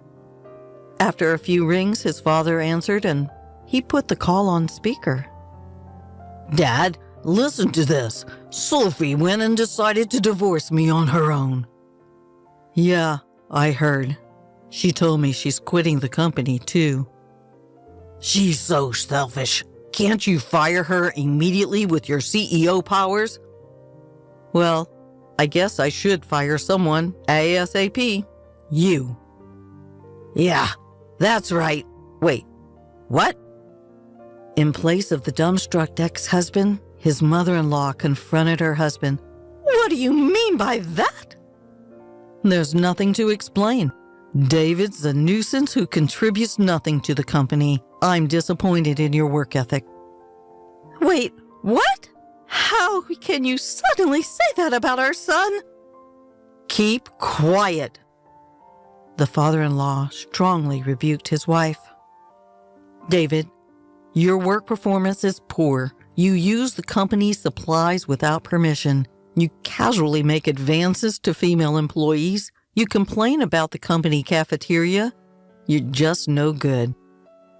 After a few rings, his father answered and he put the call on speaker. "Dad, listen to this. Sophie went and decided to divorce me on her own. Yeah, I heard. She told me she's quitting the company, too. She's so selfish. Can't you fire her immediately with your CEO powers? Well, I guess I should fire someone ASAP. You. Yeah, that's right. Wait, what? In place of the dumbstruck ex-husband, his mother-in-law confronted her husband. What do you mean by that? There's nothing to explain. David's a nuisance who contributes nothing to the company. I'm disappointed in your work ethic. Wait, what? How can you suddenly say that about our son? Keep quiet. The father-in-law strongly rebuked his wife. David, your work performance is poor. You use the company's supplies without permission. You casually make advances to female employees. You complain about the company cafeteria. You're just no good.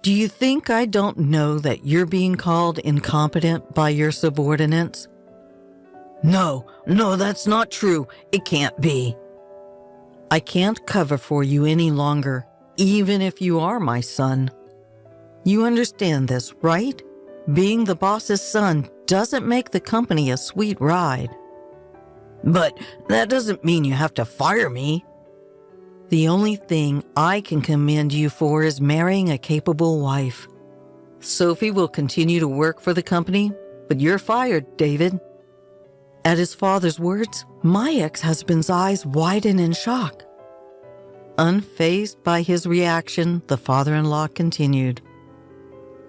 Do you think I don't know that you're being called incompetent by your subordinates? No, that's not true. It can't be. I can't cover for you any longer, even if you are my son. You understand this, right? Being the boss's son doesn't make the company a sweet ride. But that doesn't mean you have to fire me. The only thing I can commend you for is marrying a capable wife. Sophie will continue to work for the company, but you're fired, David. At his father's words, my ex-husband's eyes widen in shock. Unfazed by his reaction, the father-in-law continued.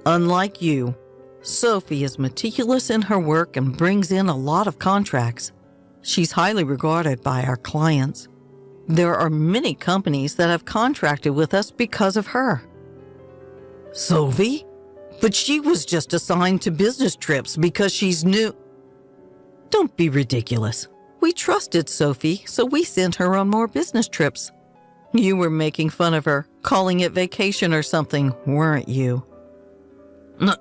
Unlike you, Sophie is meticulous in her work and brings in a lot of contracts. She's highly regarded by our clients. There are many companies that have contracted with us because of her. Sophie? But she was just assigned to business trips because she's new. Don't be ridiculous. We trusted Sophie, so we sent her on more business trips. You were making fun of her, calling it vacation or something, weren't you?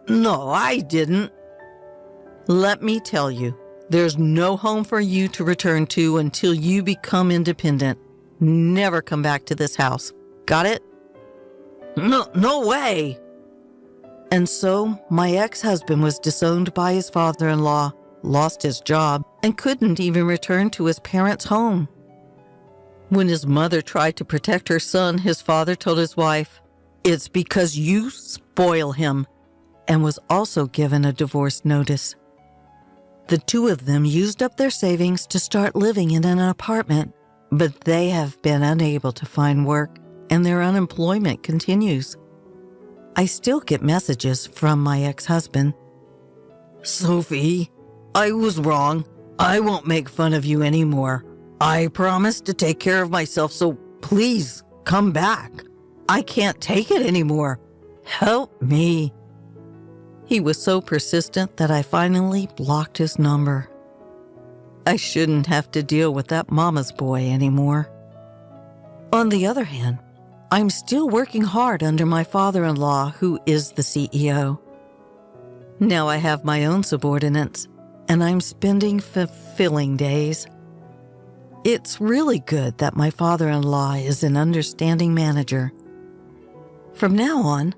No, I didn't. Let me tell you, there's no home for you to return to until you become independent. Never come back to this house. Got it? No way. And so, my ex-husband was disowned by his father-in-law, lost his job, and couldn't even return to his parents' home. When his mother tried to protect her son, his father told his wife, "It's because you spoil him," and was also given a divorce notice. The two of them used up their savings to start living in an apartment, but they have been unable to find work, and their unemployment continues. I still get messages from my ex-husband. Sophie, I was wrong. I won't make fun of you anymore. I promise to take care of myself, so please come back. I can't take it anymore. Help me. He was so persistent that I finally blocked his number. I shouldn't have to deal with that mama's boy anymore. On the other hand, I'm still working hard under my father-in-law, who is the CEO. Now I have my own subordinates, and I'm spending fulfilling days. It's really good that my father-in-law is an understanding manager. From now on,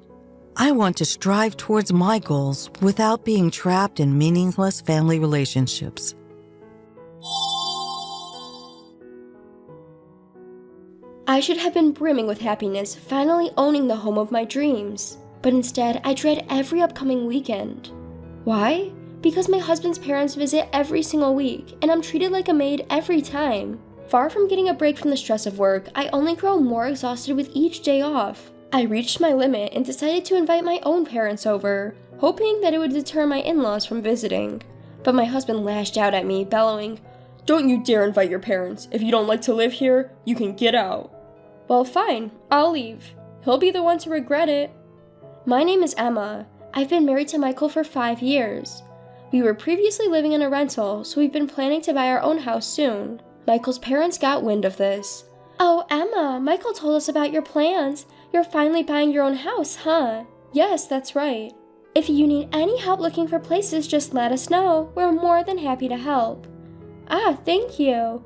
I want to strive towards my goals without being trapped in meaningless family relationships. I should have been brimming with happiness, finally owning the home of my dreams. But instead, I dread every upcoming weekend. Why? Because my husband's parents visit every single week, and I'm treated like a maid every time. Far from getting a break from the stress of work, I only grow more exhausted with each day off. I reached my limit and decided to invite my own parents over, hoping that it would deter my in-laws from visiting. But my husband lashed out at me, bellowing, "Don't you dare invite your parents. If you don't like to live here, you can get out." Well, fine, I'll leave. He'll be the one to regret it. My name is Emma. I've been married to Michael for 5 years. We were previously living in a rental, so we've been planning to buy our own house soon. Michael's parents got wind of this. "Oh, Emma, Michael told us about your plans. You're finally buying your own house, huh?" "Yes, that's right." If you need any help looking for places, just let us know. We're more than happy to help. Ah, thank you.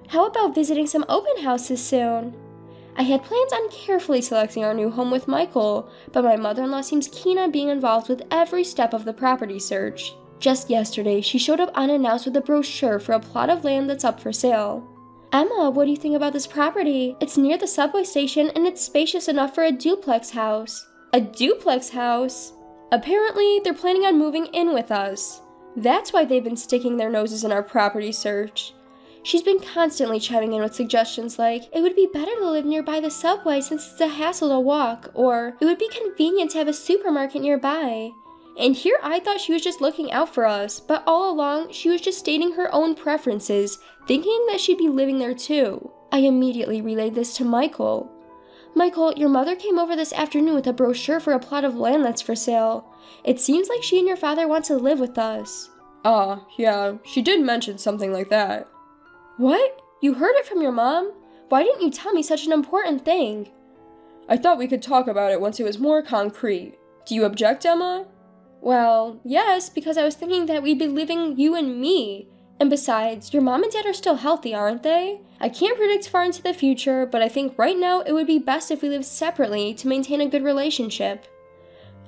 How about visiting some open houses soon? I had plans on carefully selecting our new home with Michael, but my mother-in-law seems keen on being involved with every step of the property search. Just yesterday, she showed up unannounced with a brochure for a plot of land that's up for sale. Emma, what do you think about this property? It's near the subway station and it's spacious enough for a duplex house. A duplex house? Apparently, they're planning on moving in with us. That's why they've been sticking their noses in our property search. She's been constantly chiming in with suggestions like, it would be better to live nearby the subway since it's a hassle to walk, or it would be convenient to have a supermarket nearby. And here I thought she was just looking out for us, but all along she was just stating her own preferences, thinking that she'd be living there too. I immediately relayed this to Michael. Michael, your mother came over this afternoon with a brochure for a plot of land that's for sale. It seems like she and your father want to live with us. Yeah, she did mention something like that. What? You heard it from your mom? Why didn't you tell me such an important thing? I thought we could talk about it once it was more concrete. Do you object, Emma? Well, yes, because I was thinking that we'd be living you and me. And besides, your mom and dad are still healthy, aren't they? I can't predict far into the future, but I think right now it would be best if we lived separately to maintain a good relationship.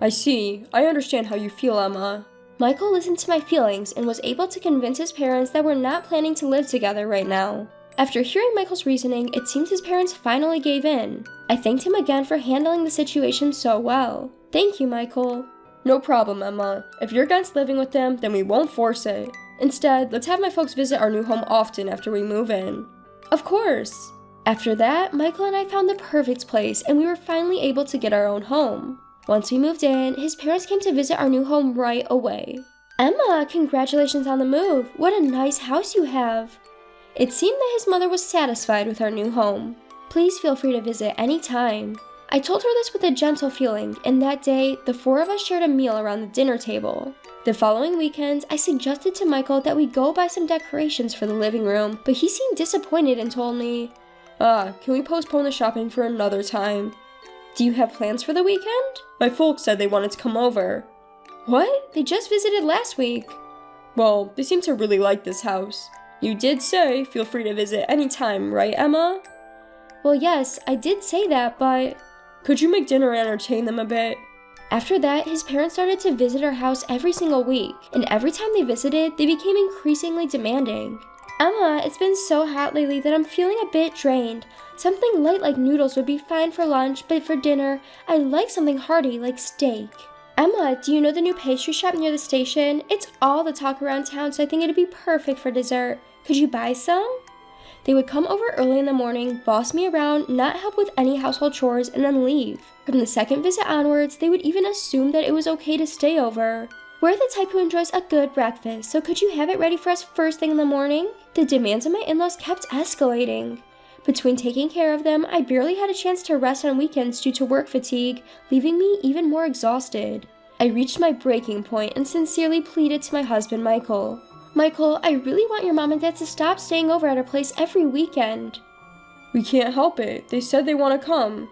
I see. I understand how you feel, Emma. Michael listened to my feelings and was able to convince his parents that we're not planning to live together right now. After hearing Michael's reasoning, it seems his parents finally gave in. I thanked him again for handling the situation so well. Thank you, Michael. No problem, Emma. If you're against living with them, then we won't force it. Instead, let's have my folks visit our new home often after we move in. Of course. After that, Michael and I found the perfect place and we were finally able to get our own home. Once we moved in, his parents came to visit our new home right away. Emma, congratulations on the move. What a nice house you have. It seemed that his mother was satisfied with our new home. Please feel free to visit any time. I told her this with a gentle feeling, and that day, the four of us shared a meal around the dinner table. The following weekend, I suggested to Michael that we go buy some decorations for the living room, but he seemed disappointed and told me, can we postpone the shopping for another time? Do you have plans for the weekend? My folks said they wanted to come over. What? They just visited last week. Well, they seem to really like this house. You did say feel free to visit anytime, right, Emma? Well, yes, I did say that, but... Could you make dinner and entertain them a bit? After that, his parents started to visit our house every single week, and every time they visited, they became increasingly demanding. Emma, it's been so hot lately that I'm feeling a bit drained. Something light like noodles would be fine for lunch, but for dinner, I'd like something hearty like steak. Emma, do you know the new pastry shop near the station? It's all the talk around town, so I think it'd be perfect for dessert. Could you buy some? They would come over early in the morning, boss me around, not help with any household chores, and then leave. From the second visit onwards, they would even assume that it was okay to stay over. We're the type who enjoys a good breakfast, so could you have it ready for us first thing in the morning? The demands of my in-laws kept escalating. Between taking care of them, I barely had a chance to rest on weekends due to work fatigue, leaving me even more exhausted. I reached my breaking point and sincerely pleaded to my husband, Michael. Michael, I really want your mom and dad to stop staying over at our place every weekend. We can't help it. They said they want to come.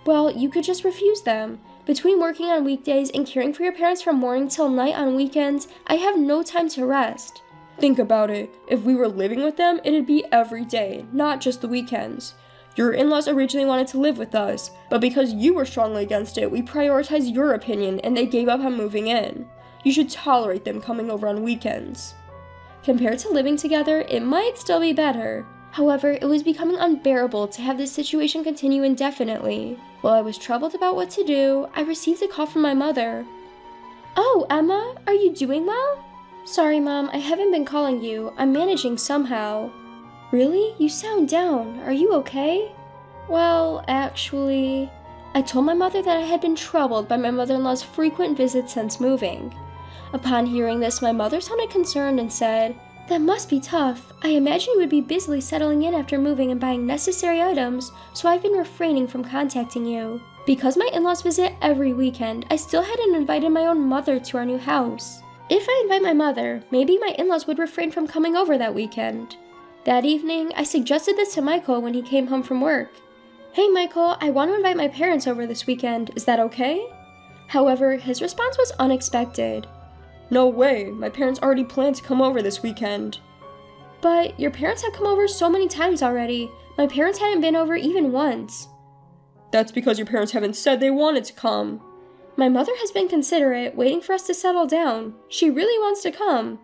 Well, you could just refuse them. Between working on weekdays and caring for your parents from morning till night on weekends, I have no time to rest. Think about it. If we were living with them, it'd be every day, not just the weekends. Your in-laws originally wanted to live with us, but because you were strongly against it, we prioritized your opinion and they gave up on moving in. You should tolerate them coming over on weekends. Compared to living together, it might still be better. However, it was becoming unbearable to have this situation continue indefinitely. While I was troubled about what to do, I received a call from my mother. Oh, Emma, are you doing well? Sorry, Mom, I haven't been calling you. I'm managing somehow. Really? You sound down. Are you okay? Well, actually... I told my mother that I had been troubled by my mother-in-law's frequent visits since moving. Upon hearing this, my mother sounded concerned and said, That must be tough. I imagine you would be busily settling in after moving and buying necessary items, so I've been refraining from contacting you. Because my in-laws visit every weekend, I still hadn't invited my own mother to our new house. If I invite my mother, maybe my in-laws would refrain from coming over that weekend. That evening, I suggested this to Michael when he came home from work. Hey Michael, I want to invite my parents over this weekend. Is that okay? However, his response was unexpected. "No way, my parents already planned to come over this weekend." "But your parents have come over so many times already. My parents hadn't been over even once." "That's because your parents haven't said they wanted to come." "My mother has been considerate, waiting for us to settle down. She really wants to come."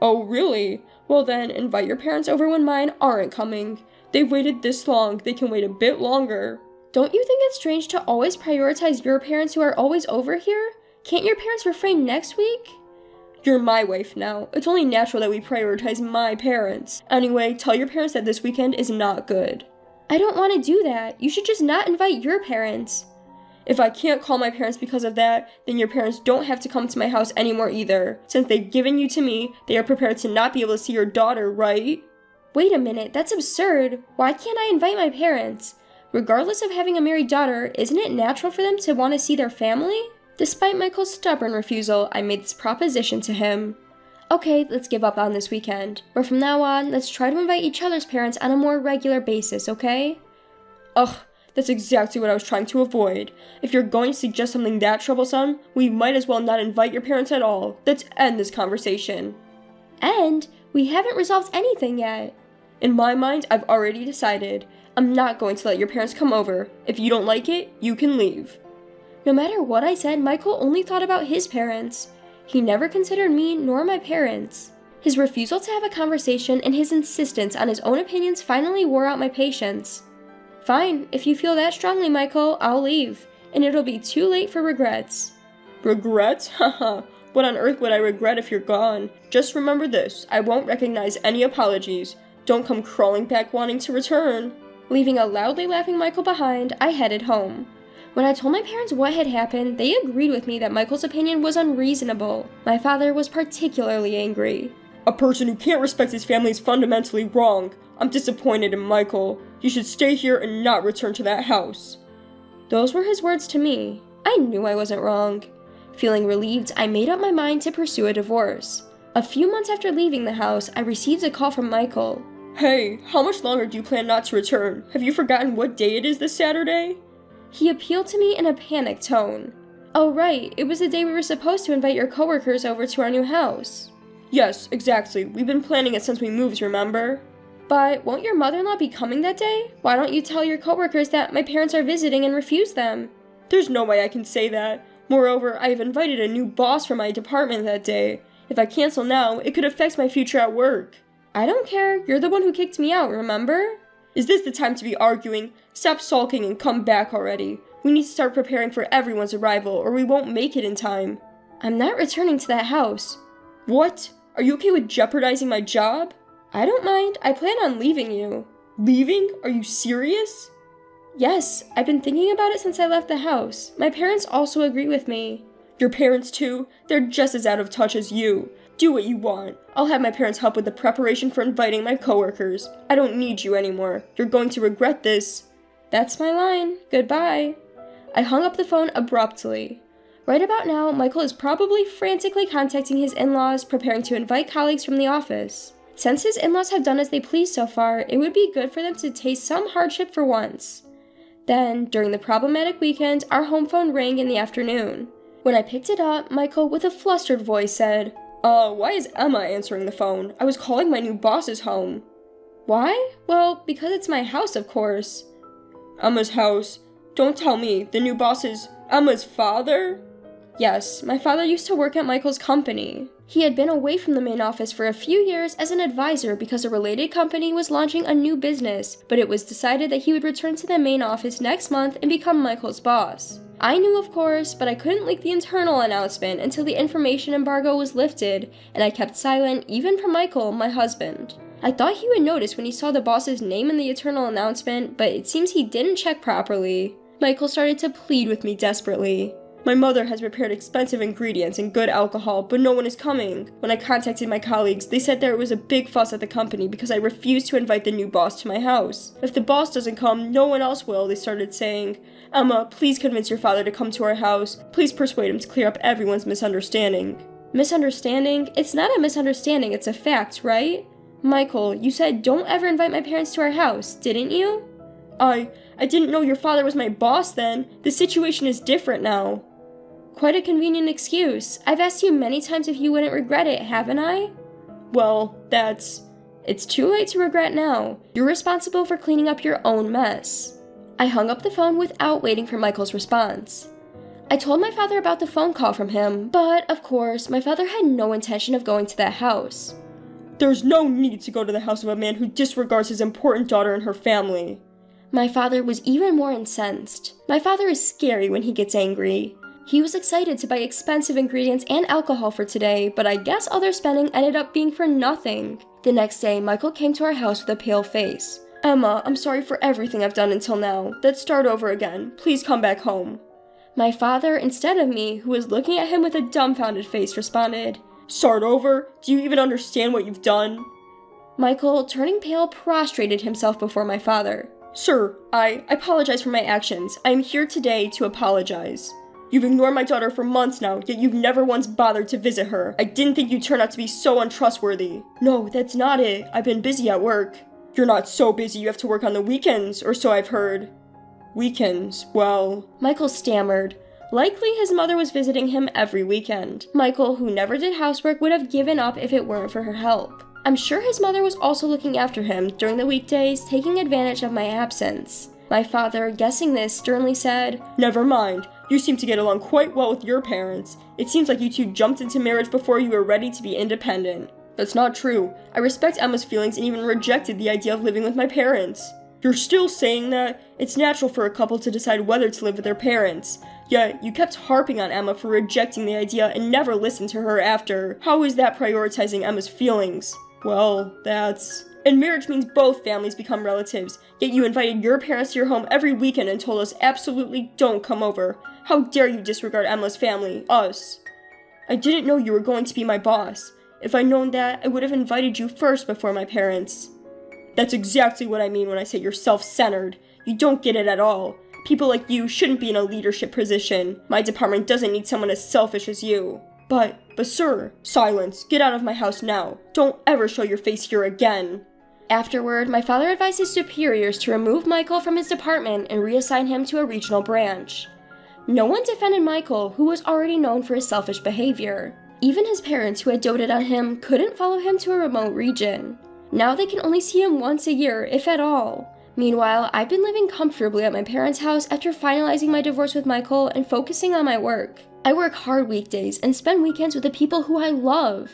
"Oh, really? Well then, invite your parents over when mine aren't coming. They've waited this long, they can wait a bit longer." "Don't you think it's strange to always prioritize your parents who are always over here? Can't your parents refrain next week?" "You're my wife now. It's only natural that we prioritize my parents. Anyway, tell your parents that this weekend is not good." "I don't want to do that. You should just not invite your parents." "If I can't call my parents because of that, then your parents don't have to come to my house anymore either. Since they've given you to me, they are prepared to not be able to see your daughter, right?" "Wait a minute, that's absurd. Why can't I invite my parents? Regardless of having a married daughter, isn't it natural for them to want to see their family?" Despite Michael's stubborn refusal, I made this proposition to him. "Okay, let's give up on this weekend. But from now on, let's try to invite each other's parents on a more regular basis, okay?" Ugh, that's exactly what I was trying to avoid. If you're going to suggest something that troublesome, we might as well not invite your parents at all. Let's end this conversation. And we haven't resolved anything yet. In my mind, I've already decided. I'm not going to let your parents come over. If you don't like it, you can leave. No matter what I said, Michael only thought about his parents. He never considered me nor my parents. His refusal to have a conversation and his insistence on his own opinions finally wore out my patience. "Fine, if you feel that strongly, Michael, I'll leave, and it'll be too late for regrets." "Regrets? Haha. What on earth would I regret if you're gone? Just remember this, I won't recognize any apologies. Don't come crawling back wanting to return." Leaving a loudly laughing Michael behind, I headed home. When I told my parents what had happened, they agreed with me that Michael's opinion was unreasonable. My father was particularly angry. "A person who can't respect his family is fundamentally wrong. I'm disappointed in Michael. You should stay here and not return to that house." Those were his words to me. I knew I wasn't wrong. Feeling relieved, I made up my mind to pursue a divorce. A few months after leaving the house, I received a call from Michael. "Hey, how much longer do you plan not to return? Have you forgotten what day it is this Saturday?" He appealed to me in a panicked tone. "Oh right, it was the day we were supposed to invite your coworkers over to our new house." "Yes, exactly. We've been planning it since we moved, remember?" "But won't your mother-in-law be coming that day? Why don't you tell your coworkers that my parents are visiting and refuse them?" "There's no way I can say that. Moreover, I have invited a new boss for my department that day. If I cancel now, it could affect my future at work." "I don't care. You're the one who kicked me out, remember?" "Is this the time to be arguing? Stop sulking and come back already. We need to start preparing for everyone's arrival or we won't make it in time." "I'm not returning to that house." "What? Are you okay with jeopardizing my job?" "I don't mind. I plan on leaving you." "Leaving? Are you serious?" "Yes, I've been thinking about it since I left the house. My parents also agree with me." "Your parents too? They're just as out of touch as you. Do what you want. I'll have my parents help with the preparation for inviting my coworkers. I don't need you anymore. You're going to regret this." "That's my line. Goodbye." I hung up the phone abruptly. Right about now, Michael is probably frantically contacting his in-laws, preparing to invite colleagues from the office. Since his in-laws have done as they please so far, it would be good for them to taste some hardship for once. Then, during the problematic weekend, our home phone rang in the afternoon. When I picked it up, Michael, with a flustered voice, said, Why is Emma answering the phone? I was calling my new boss's home." "Why? Well, because it's my house, of course." "Emma's house? Don't tell me, the new boss is Emma's father?" "Yes, my father used to work at Michael's company. He had been away from the main office for a few years as an advisor because a related company was launching a new business, but it was decided that he would return to the main office next month and become Michael's boss. I knew, of course, but I couldn't leak the internal announcement until the information embargo was lifted, and I kept silent even from Michael, my husband. I thought he would notice when he saw the boss's name in the internal announcement, but it seems he didn't check properly. Michael started to plead with me desperately. "My mother has prepared expensive ingredients and good alcohol, but no one is coming. When I contacted my colleagues, they said there was a big fuss at the company because I refused to invite the new boss to my house. If the boss doesn't come, no one else will," they started saying. "Emma, please convince your father to come to our house. Please persuade him to clear up everyone's misunderstanding." Misunderstanding? It's not a misunderstanding, it's a fact, right? Michael, you said don't ever invite my parents to our house, didn't you? I didn't know your father was my boss then. The situation is different now." Quite a convenient excuse. I've asked you many times if you wouldn't regret it, haven't I? Well, It's too late to regret now. You're responsible for cleaning up your own mess. I hung up the phone without waiting for Michael's response. I told my father about the phone call from him, but of course, my father had no intention of going to that house. There's no need to go to the house of a man who disregards his important daughter and her family. My father was even more incensed. My father is scary when he gets angry. He was excited to buy expensive ingredients and alcohol for today, but I guess all their spending ended up being for nothing. The next day, Michael came to our house with a pale face. Emma, I'm sorry for everything I've done until now. Let's start over again. Please come back home. My father, instead of me, who was looking at him with a dumbfounded face, responded, Start over? Do you even understand what you've done? Michael, turning pale, prostrated himself before my father. Sir, I apologize for my actions. I am here today to apologize. You've ignored my daughter for months now, yet you've never once bothered to visit her. I didn't think you'd turn out to be so untrustworthy. No, that's not it. I've been busy at work. You're not so busy you have to work on the weekends, or so I've heard. Weekends, well... Michael stammered. Likely his mother was visiting him every weekend. Michael, who never did housework, would have given up if it weren't for her help. I'm sure his mother was also looking after him during the weekdays, taking advantage of my absence. My father, guessing this, sternly said, Never mind. You seem to get along quite well with your parents. It seems like you two jumped into marriage before you were ready to be independent. That's not true. I respect Emma's feelings and even rejected the idea of living with my parents. You're still saying that? It's natural for a couple to decide whether to live with their parents. Yet, you kept harping on Emma for rejecting the idea and never listened to her after. How is that prioritizing Emma's feelings? Well, that's... And marriage means both families become relatives, yet you invited your parents to your home every weekend and told us absolutely don't come over. How dare you disregard Emma's family, us? I didn't know you were going to be my boss. If I'd known that, I would have invited you first before my parents. That's exactly what I mean when I say you're self-centered. You don't get it at all. People like you shouldn't be in a leadership position. My department doesn't need someone as selfish as you. But sir, silence. Get out of my house now. Don't ever show your face here again. Afterward, my father advised his superiors to remove Michael from his department and reassign him to a regional branch. No one defended Michael, who was already known for his selfish behavior. Even his parents, who had doted on him, couldn't follow him to a remote region. Now they can only see him once a year, if at all. Meanwhile, I've been living comfortably at my parents' house after finalizing my divorce with Michael and focusing on my work. I work hard weekdays and spend weekends with the people who I love.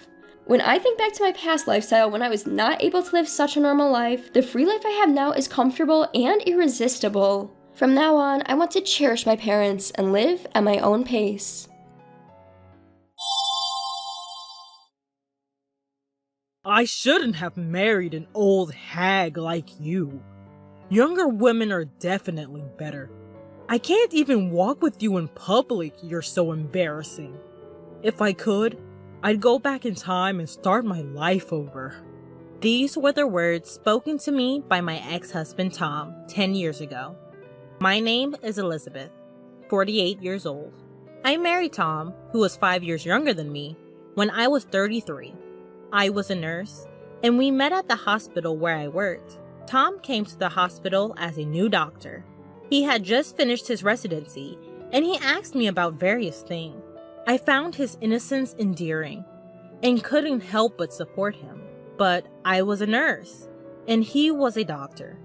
When I think back to my past lifestyle when I was not able to live such a normal life, the free life I have now is comfortable and irresistible. From now on, I want to cherish my parents and live at my own pace. I shouldn't have married an old hag like you. Younger women are definitely better. I can't even walk with you in public, you're so embarrassing. If I could, I'd go back in time and start my life over. These were the words spoken to me by my ex-husband Tom 10 years ago. My name is Elizabeth, 48 years old. I married Tom, who was 5 years younger than me, when I was 33. I was a nurse, and we met at the hospital where I worked. Tom came to the hospital as a new doctor. He had just finished his residency, and he asked me about various things. I found his innocence endearing, and couldn't help but support him. But I was a nurse, and he was a doctor.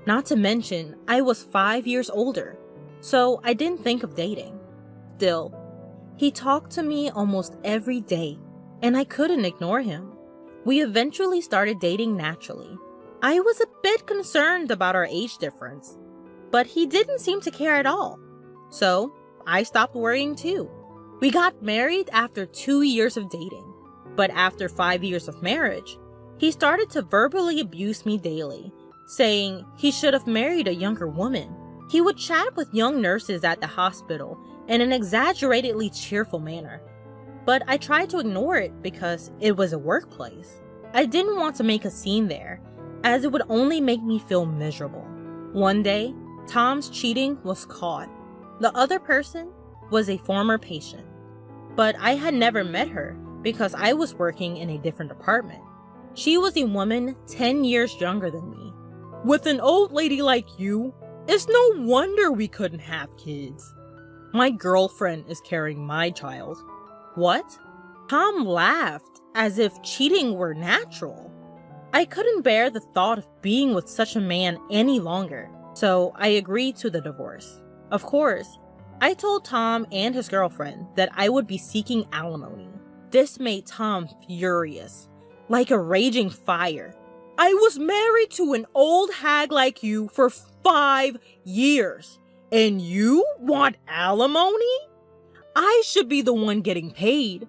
Not to mention, I was 5 years older, so I didn't think of dating. Still, he talked to me almost every day, and I couldn't ignore him. We eventually started dating naturally. I was a bit concerned about our age difference, but he didn't seem to care at all. So, I stopped worrying too. We got married after 2 years of dating, but after 5 years of marriage, he started to verbally abuse me daily, saying he should have married a younger woman. He would chat with young nurses at the hospital in an exaggeratedly cheerful manner. But I tried to ignore it because it was a workplace. I didn't want to make a scene there, as it would only make me feel miserable. One day, Tom's cheating was caught. The other person was a former patient, but I had never met her because I was working in a different department. She was a woman 10 years younger than me. With an old lady like you, it's no wonder we couldn't have kids. My girlfriend is carrying my child. What? Tom laughed as if cheating were natural. I couldn't bear the thought of being with such a man any longer, so I agreed to the divorce. Of course, I told Tom and his girlfriend that I would be seeking alimony. This made Tom furious, like a raging fire. I was married to an old hag like you for 5 years, and you want alimony? I should be the one getting paid.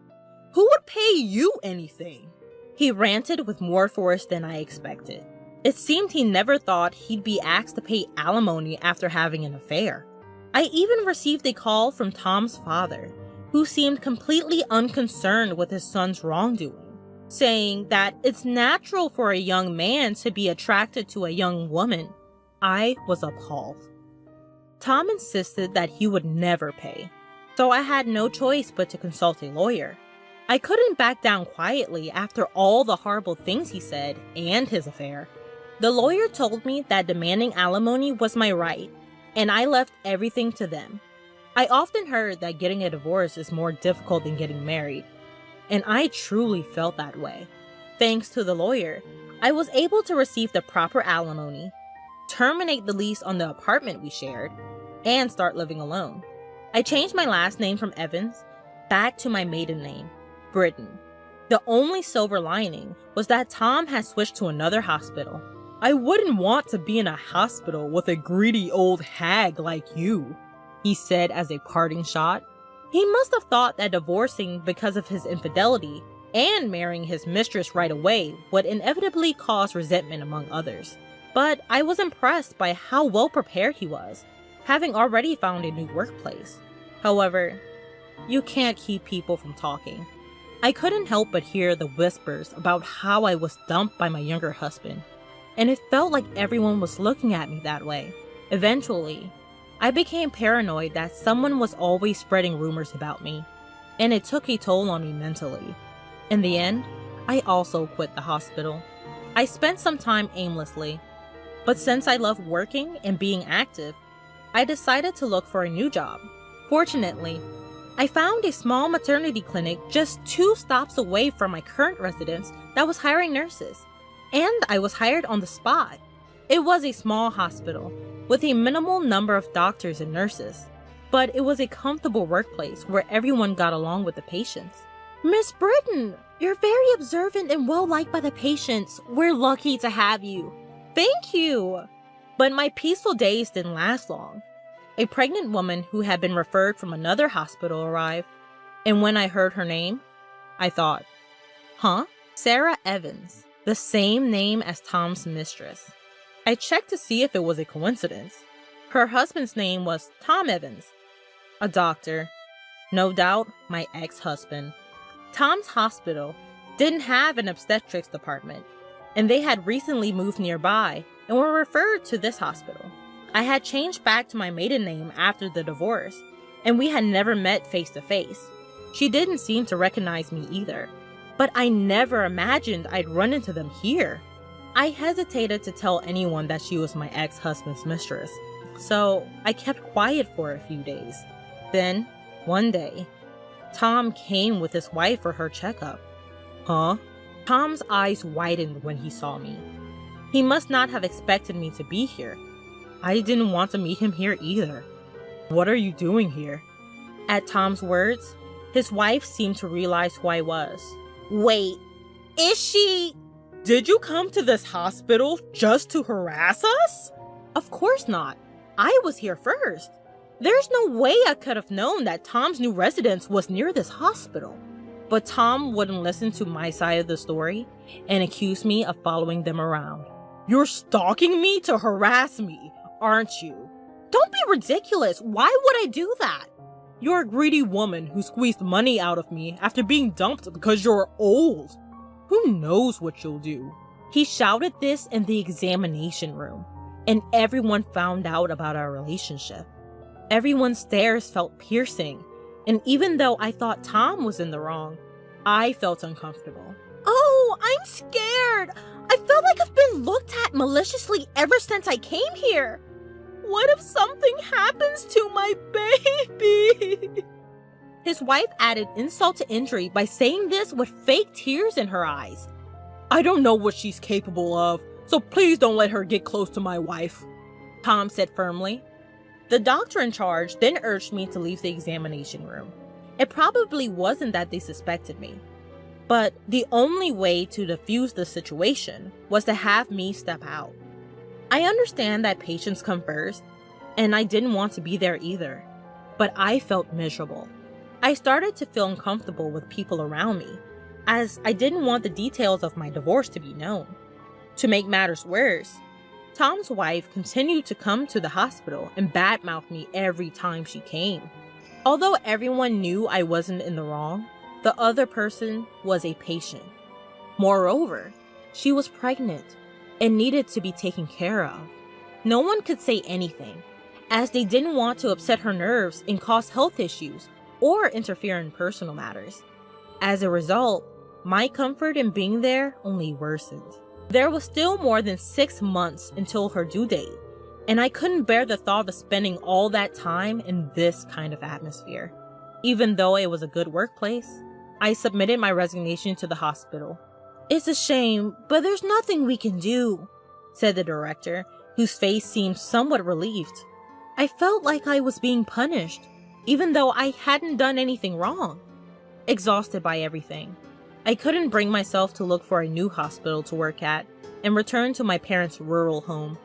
Who would pay you anything? He ranted with more force than I expected. It seemed he never thought he'd be asked to pay alimony after having an affair. I even received a call from Tom's father, who seemed completely unconcerned with his son's wrongdoing, saying that it's natural for a young man to be attracted to a young woman. I was appalled. Tom insisted that he would never pay, so I had no choice but to consult a lawyer. I couldn't back down quietly after all the horrible things he said and his affair. The lawyer told me that demanding alimony was my right, and I left everything to them. I often heard that getting a divorce is more difficult than getting married, and I truly felt that way. Thanks to the lawyer, I was able to receive the proper alimony, terminate the lease on the apartment we shared, and start living alone. I changed my last name from Evans back to my maiden name, Britton. The only silver lining was that Tom had switched to another hospital. I wouldn't want to be in a hospital with a greedy old hag like you, he said as a parting shot. He must have thought that divorcing because of his infidelity and marrying his mistress right away would inevitably cause resentment among others. But I was impressed by how well prepared he was, having already found a new workplace. However, you can't keep people from talking. I couldn't help but hear the whispers about how I was dumped by my younger husband, and it felt like everyone was looking at me that way. Eventually, I became paranoid that someone was always spreading rumors about me, and it took a toll on me mentally. In the end, I also quit the hospital. I spent some time aimlessly, but since I love working and being active, I decided to look for a new job. Fortunately, I found a small maternity clinic just 2 stops away from my current residence that was hiring nurses, and I was hired on the spot. It was a small hospital with a minimal number of doctors and nurses, but it was a comfortable workplace where everyone got along with the patients. Miss Britton, you're very observant and well-liked by the patients. We're lucky to have you. Thank you! But my peaceful days didn't last long. A pregnant woman who had been referred from another hospital arrived, and when I heard her name, I thought, huh? Sarah Evans, the same name as Tom's mistress. I checked to see if it was a coincidence. Her husband's name was Tom Evans, a doctor. No doubt, my ex-husband. Tom's hospital didn't have an obstetrics department, and they had recently moved nearby and were referred to this hospital. I had changed back to my maiden name after the divorce, and we had never met face to face. She didn't seem to recognize me either, but I never imagined I'd run into them here. I hesitated to tell anyone that she was my ex-husband's mistress, so I kept quiet for a few days. Then, one day, Tom came with his wife for her checkup. Huh? Tom's eyes widened when he saw me. He must not have expected me to be here. I didn't want to meet him here either. What are you doing here? At Tom's words, his wife seemed to realize who I was. Wait, is she? Did you come to this hospital just to harass us? Of course not. I was here first. There's no way I could have known that Tom's new residence was near this hospital. But Tom wouldn't listen to my side of the story and accused me of following them around. You're stalking me to harass me, aren't you? Don't be ridiculous. Why would I do that? You're a greedy woman who squeezed money out of me after being dumped because you're old. Who knows what you'll do? He shouted this in the examination room, and everyone found out about our relationship. Everyone's stares felt piercing, and even though I thought Tom was in the wrong, I felt uncomfortable. Oh, I'm scared. I felt like I've been looked at maliciously ever since I came here. What if something happens to my baby? His wife added insult to injury by saying this with fake tears in her eyes. I don't know what she's capable of, so please don't let her get close to my wife, Tom said firmly. The doctor in charge then urged me to leave the examination room. It probably wasn't that they suspected me, but the only way to defuse the situation was to have me step out. I understand that patients come first, and I didn't want to be there either, but I felt miserable. I started to feel uncomfortable with people around me, as I didn't want the details of my divorce to be known. To make matters worse, Tom's wife continued to come to the hospital and badmouth me every time she came. Although everyone knew I wasn't in the wrong, the other person was a patient. Moreover, she was pregnant and needed to be taken care of. No one could say anything, as they didn't want to upset her nerves and cause health issues or interfere in personal matters. As a result, my comfort in being there only worsened. There was still more than 6 months until her due date, and I couldn't bear the thought of spending all that time in this kind of atmosphere. Even though it was a good workplace, I submitted my resignation to the hospital. "It's a shame, but there's nothing we can do," said the director, whose face seemed somewhat relieved. I felt like I was being punished, even though I hadn't done anything wrong. Exhausted by everything, I couldn't bring myself to look for a new hospital to work at and return to my parents' rural home.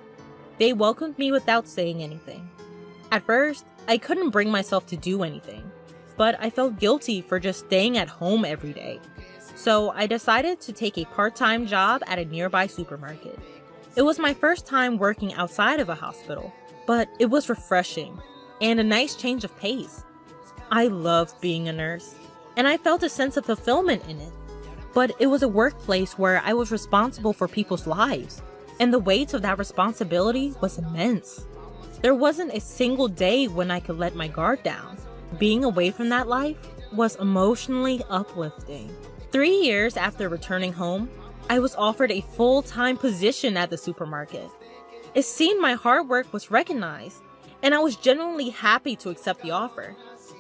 They welcomed me without saying anything. At first, I couldn't bring myself to do anything, but I felt guilty for just staying at home every day. So I decided to take a part-time job at a nearby supermarket. It was my first time working outside of a hospital, but it was refreshing and a nice change of pace. I loved being a nurse, and I felt a sense of fulfillment in it. But it was a workplace where I was responsible for people's lives, and the weight of that responsibility was immense. There wasn't a single day when I could let my guard down. Being away from that life was emotionally uplifting. 3 years after returning home, I was offered a full-time position at the supermarket. It seemed my hard work was recognized, and I was genuinely happy to accept the offer.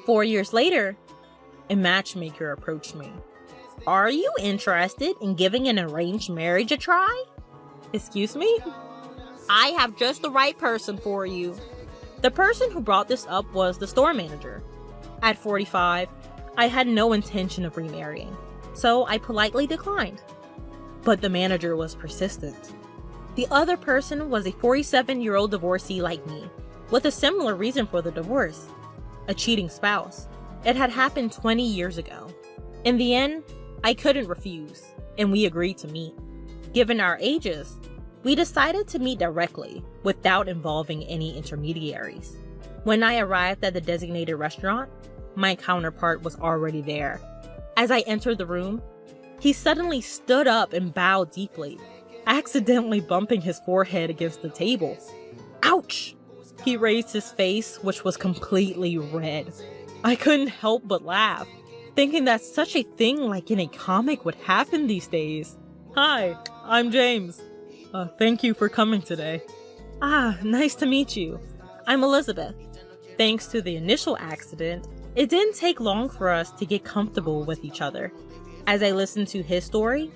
4 years later, a matchmaker approached me. "Are you interested in giving an arranged marriage a try?" "Excuse me?" "I have just the right person for you." The person who brought this up was the store manager. At 45, I had no intention of remarrying, so I politely declined. But the manager was persistent. The other person was a 47-year-old divorcee like me, with a similar reason for the divorce: a cheating spouse. It had happened 20 years ago. In the end, I couldn't refuse, and we agreed to meet. Given our ages, we decided to meet directly, without involving any intermediaries. When I arrived at the designated restaurant, my counterpart was already there. As I entered the room, he suddenly stood up and bowed deeply, accidentally bumping his forehead against the table. "Ouch!" He raised his face, which was completely red. I couldn't help but laugh, thinking that such a thing like in a comic would happen these days. Hi, I'm James. Thank you for coming today. Nice to meet you. I'm Elizabeth. Thanks to the initial accident, it didn't take long for us to get comfortable with each other. As I listened to his story,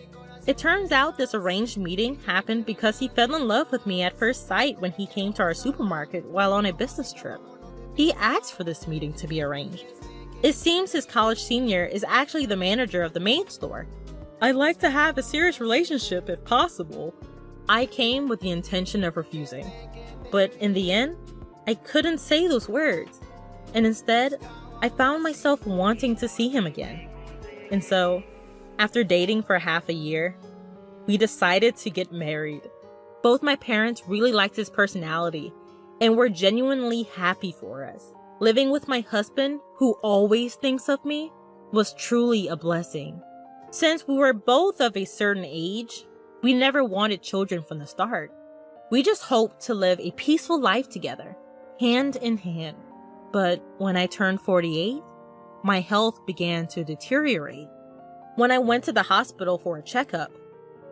it turns out this arranged meeting happened because he fell in love with me at first sight when he came to our supermarket while on a business trip. He asked for this meeting to be arranged. It seems his college senior is actually the manager of the main store. I'd like to have a serious relationship if possible. I came with the intention of refusing, but in the end, I couldn't say those words, and instead, I found myself wanting to see him again. And so, after dating for half a year, we decided to get married. Both my parents really liked his personality and were genuinely happy for us. Living with my husband, who always thinks of me, was truly a blessing. Since we were both of a certain age, we never wanted children from the start. We just hoped to live a peaceful life together, hand in hand. But when I turned 48, my health began to deteriorate. When I went to the hospital for a checkup,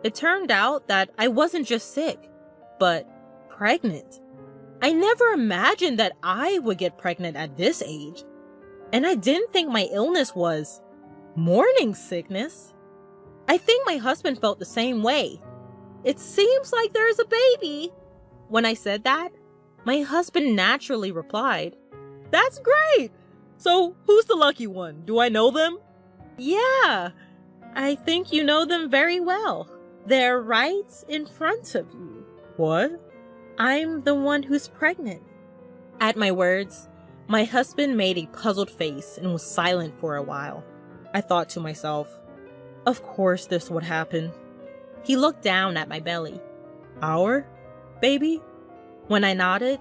it turned out that I wasn't just sick, but pregnant. I never imagined that I would get pregnant at this age. And I didn't think my illness was morning sickness. I think my husband felt the same way. It seems like there's a baby. When I said that, my husband naturally replied, "That's great! So who's the lucky one? Do I know them?" "Yeah, I think you know them very well. They're right in front of you." "What?" "I'm the one who's pregnant." At my words, my husband made a puzzled face and was silent for a while. I thought to myself, of course this would happen. He looked down at my belly. "Our baby?" When I nodded,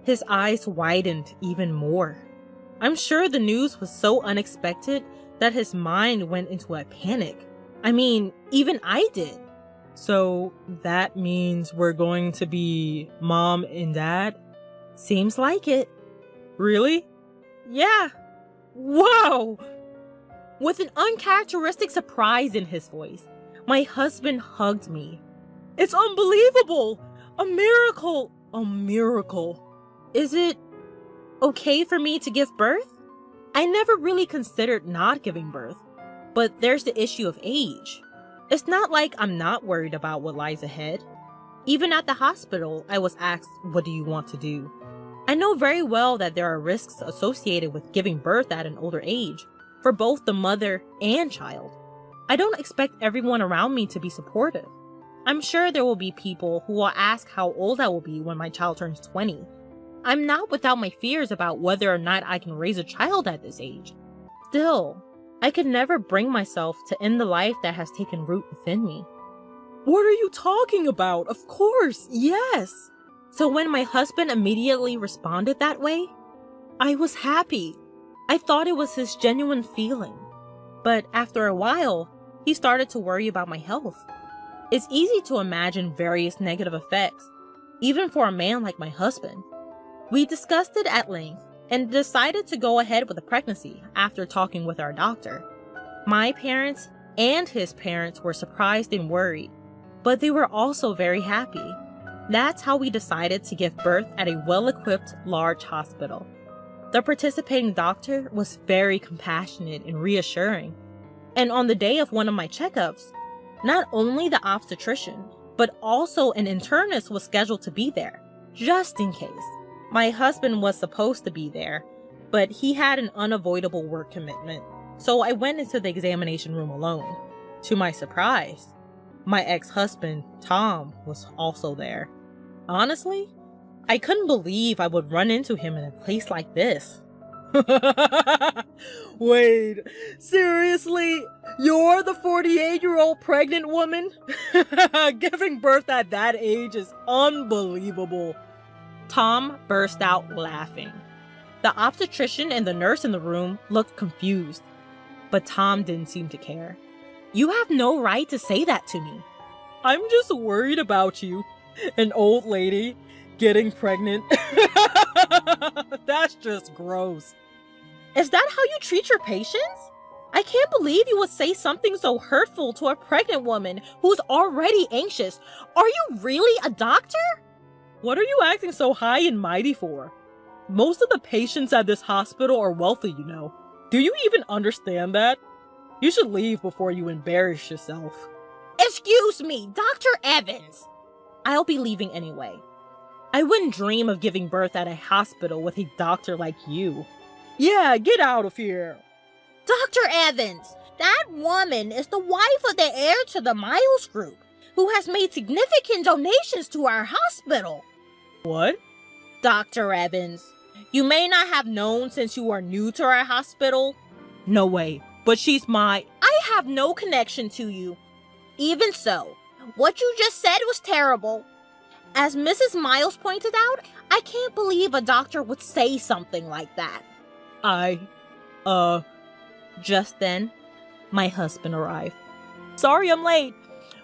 his eyes widened even more. I'm sure the news was so unexpected that his mind went into a panic. I mean, even I did. "So that means we're going to be mom and dad?" "Seems like it." "Really?" "Yeah." "Whoa!" With an uncharacteristic surprise in his voice, my husband hugged me. "It's unbelievable! A miracle! A miracle!" "Is it okay for me to give birth?" I never really considered not giving birth, but there's the issue of age. It's not like I'm not worried about what lies ahead. Even at the hospital, I was asked, "What do you want to do?" I know very well that there are risks associated with giving birth at an older age, for both the mother and child. I don't expect everyone around me to be supportive. I'm sure there will be people who will ask how old I will be when my child turns 20. I'm not without my fears about whether or not I can raise a child at this age. Still, I could never bring myself to end the life that has taken root within me. "What are you talking about? Of course, yes." So when my husband immediately responded that way, I was happy. I thought it was his genuine feeling. But after a while, he started to worry about my health. It's easy to imagine various negative effects, even for a man like my husband. We discussed it at length and decided to go ahead with the pregnancy after talking with our doctor. My parents and his parents were surprised and worried, but they were also very happy. That's how we decided to give birth at a well-equipped, large hospital. The participating doctor was very compassionate and reassuring. And on the day of one of my checkups, not only the obstetrician, but also an internist was scheduled to be there, just in case. My husband was supposed to be there, but he had an unavoidable work commitment, so I went into the examination room alone. To my surprise, my ex-husband, Tom, was also there. Honestly, I couldn't believe I would run into him in a place like this. Wait, seriously? You're the 48-year-old pregnant woman? Giving birth at that age is unbelievable. Tom burst out laughing. The obstetrician and the nurse in the room looked confused, but Tom didn't seem to care. "You have no right to say that to me." "I'm just worried about you, an old lady getting pregnant." That's just gross. Is that how you treat your patients? I can't believe you would say something so hurtful to a pregnant woman who's already anxious. Are you really a doctor? What are you acting so high and mighty for? Most of the patients at this hospital are wealthy, you know. Do you even understand that? You should leave before you embarrass yourself. Excuse me, Dr. Evans. I'll be leaving anyway. I wouldn't dream of giving birth at a hospital with a doctor like you. Yeah, get out of here. Dr. Evans, that woman is the wife of the heir to the Miles Group, who has made significant donations to our hospital. What? Dr. Evans, you may not have known since you are new to our hospital. No way, but she's I have no connection to you. Even so, what you just said was terrible. As Mrs. Miles pointed out, I can't believe a doctor would say something like that. Just then, my husband arrived. Sorry I'm late.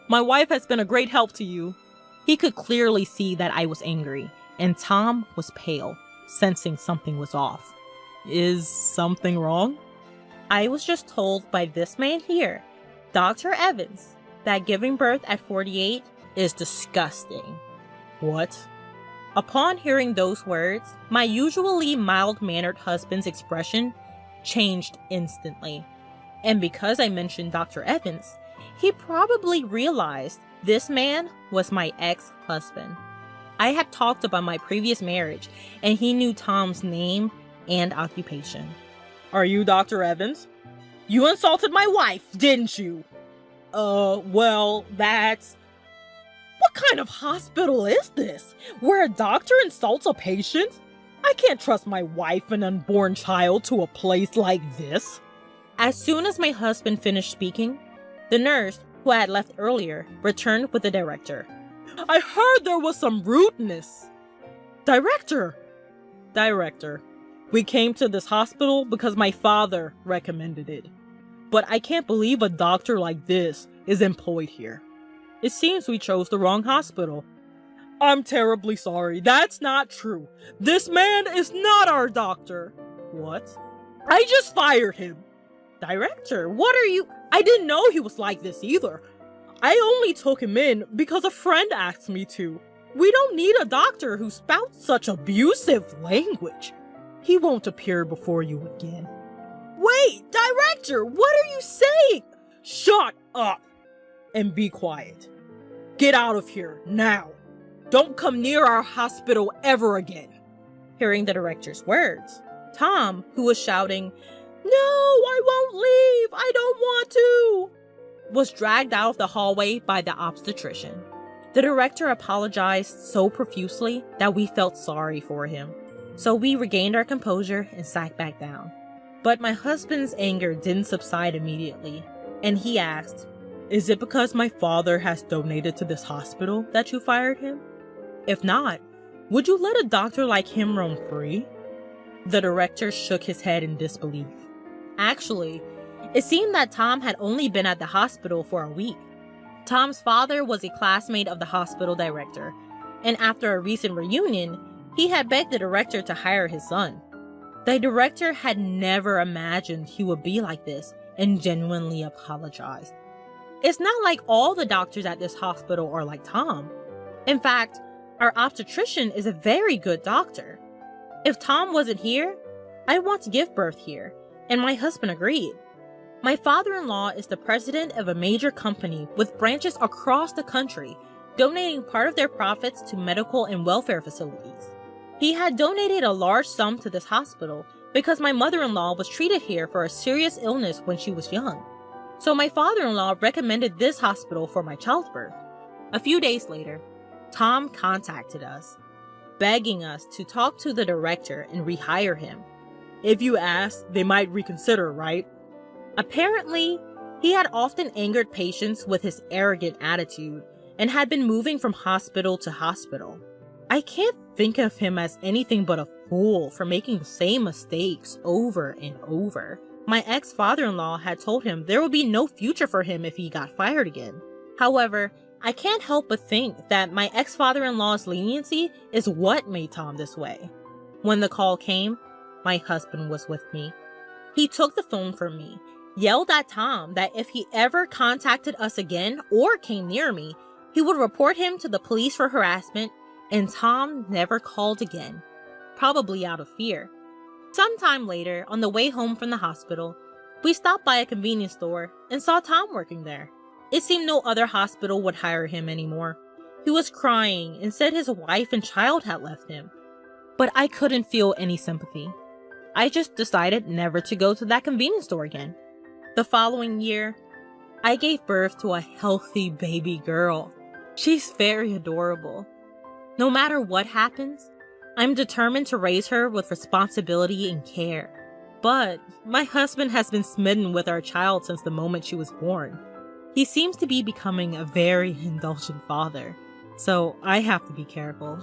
My wife has been a great help to you. He could clearly see that I was angry, and Tom was pale, sensing something was off. Is something wrong? I was just told by this man here, Dr. Evans, that giving birth at 48 is disgusting. What? Upon hearing those words, my usually mild-mannered husband's expression changed instantly. And because I mentioned Dr. Evans, he probably realized this man was my ex-husband. I had talked about my previous marriage, and he knew Tom's name and occupation. Are you Dr. Evans? You insulted my wife, didn't you? Well, that's... What kind of hospital is this? Where a doctor insults a patient? I can't trust my wife and unborn child to a place like this. As soon as my husband finished speaking, the nurse, who I had left earlier, returned with the director. I heard there was some rudeness. Director, we came to this hospital because my father recommended it. But I can't believe a doctor like this is employed here. It seems we chose the wrong hospital. I'm terribly sorry. That's not true. This man is not our doctor. What? I just fired him. Director, what are you... I didn't know he was like this either. I only took him in because a friend asked me to. We don't need a doctor who spouts such abusive language. He won't appear before you again. Wait, Director, what are you saying? Shut up and be quiet. Get out of here now. Don't come near our hospital ever again. Hearing the director's words, Tom, who was shouting, "No, I won't leave, I don't want to," was dragged out of the hallway by the obstetrician. The director apologized so profusely that we felt sorry for him. So we regained our composure and sat back down. But my husband's anger didn't subside immediately, and he asked, "Is it because my father has donated to this hospital that you fired him? If not, would you let a doctor like him roam free?" The director shook his head in disbelief. Actually, it seemed that Tom had only been at the hospital for a week. Tom's father was a classmate of the hospital director, and after a recent reunion, he had begged the director to hire his son. The director had never imagined he would be like this and genuinely apologized. It's not like all the doctors at this hospital are like Tom. In fact, our obstetrician is a very good doctor. If Tom wasn't here, I'd want to give birth here, and my husband agreed. My father-in-law is the president of a major company with branches across the country, donating part of their profits to medical and welfare facilities. He had donated a large sum to this hospital because my mother-in-law was treated here for a serious illness when she was young. So my father-in-law recommended this hospital for my childbirth. A few days later, Tom contacted us, begging us to talk to the director and rehire him. If you ask, they might reconsider, right? Apparently, he had often angered patients with his arrogant attitude and had been moving from hospital to hospital. I can't think of him as anything but a fool for making the same mistakes over and over. My ex-father-in-law had told him there would be no future for him if he got fired again. However, I can't help but think that my ex-father-in-law's leniency is what made Tom this way. When the call came, my husband was with me. He took the phone from me, yelled at Tom that if he ever contacted us again or came near me, he would report him to the police for harassment, and Tom never called again, probably out of fear. Sometime later, on the way home from the hospital, we stopped by a convenience store and saw Tom working there. It seemed no other hospital would hire him anymore. He was crying and said his wife and child had left him. But I couldn't feel any sympathy. I just decided never to go to that convenience store again. The following year, I gave birth to a healthy baby girl. She's very adorable. No matter what happens, I'm determined to raise her with responsibility and care. But my husband has been smitten with our child since the moment she was born. He seems to be becoming a very indulgent father, so I have to be careful.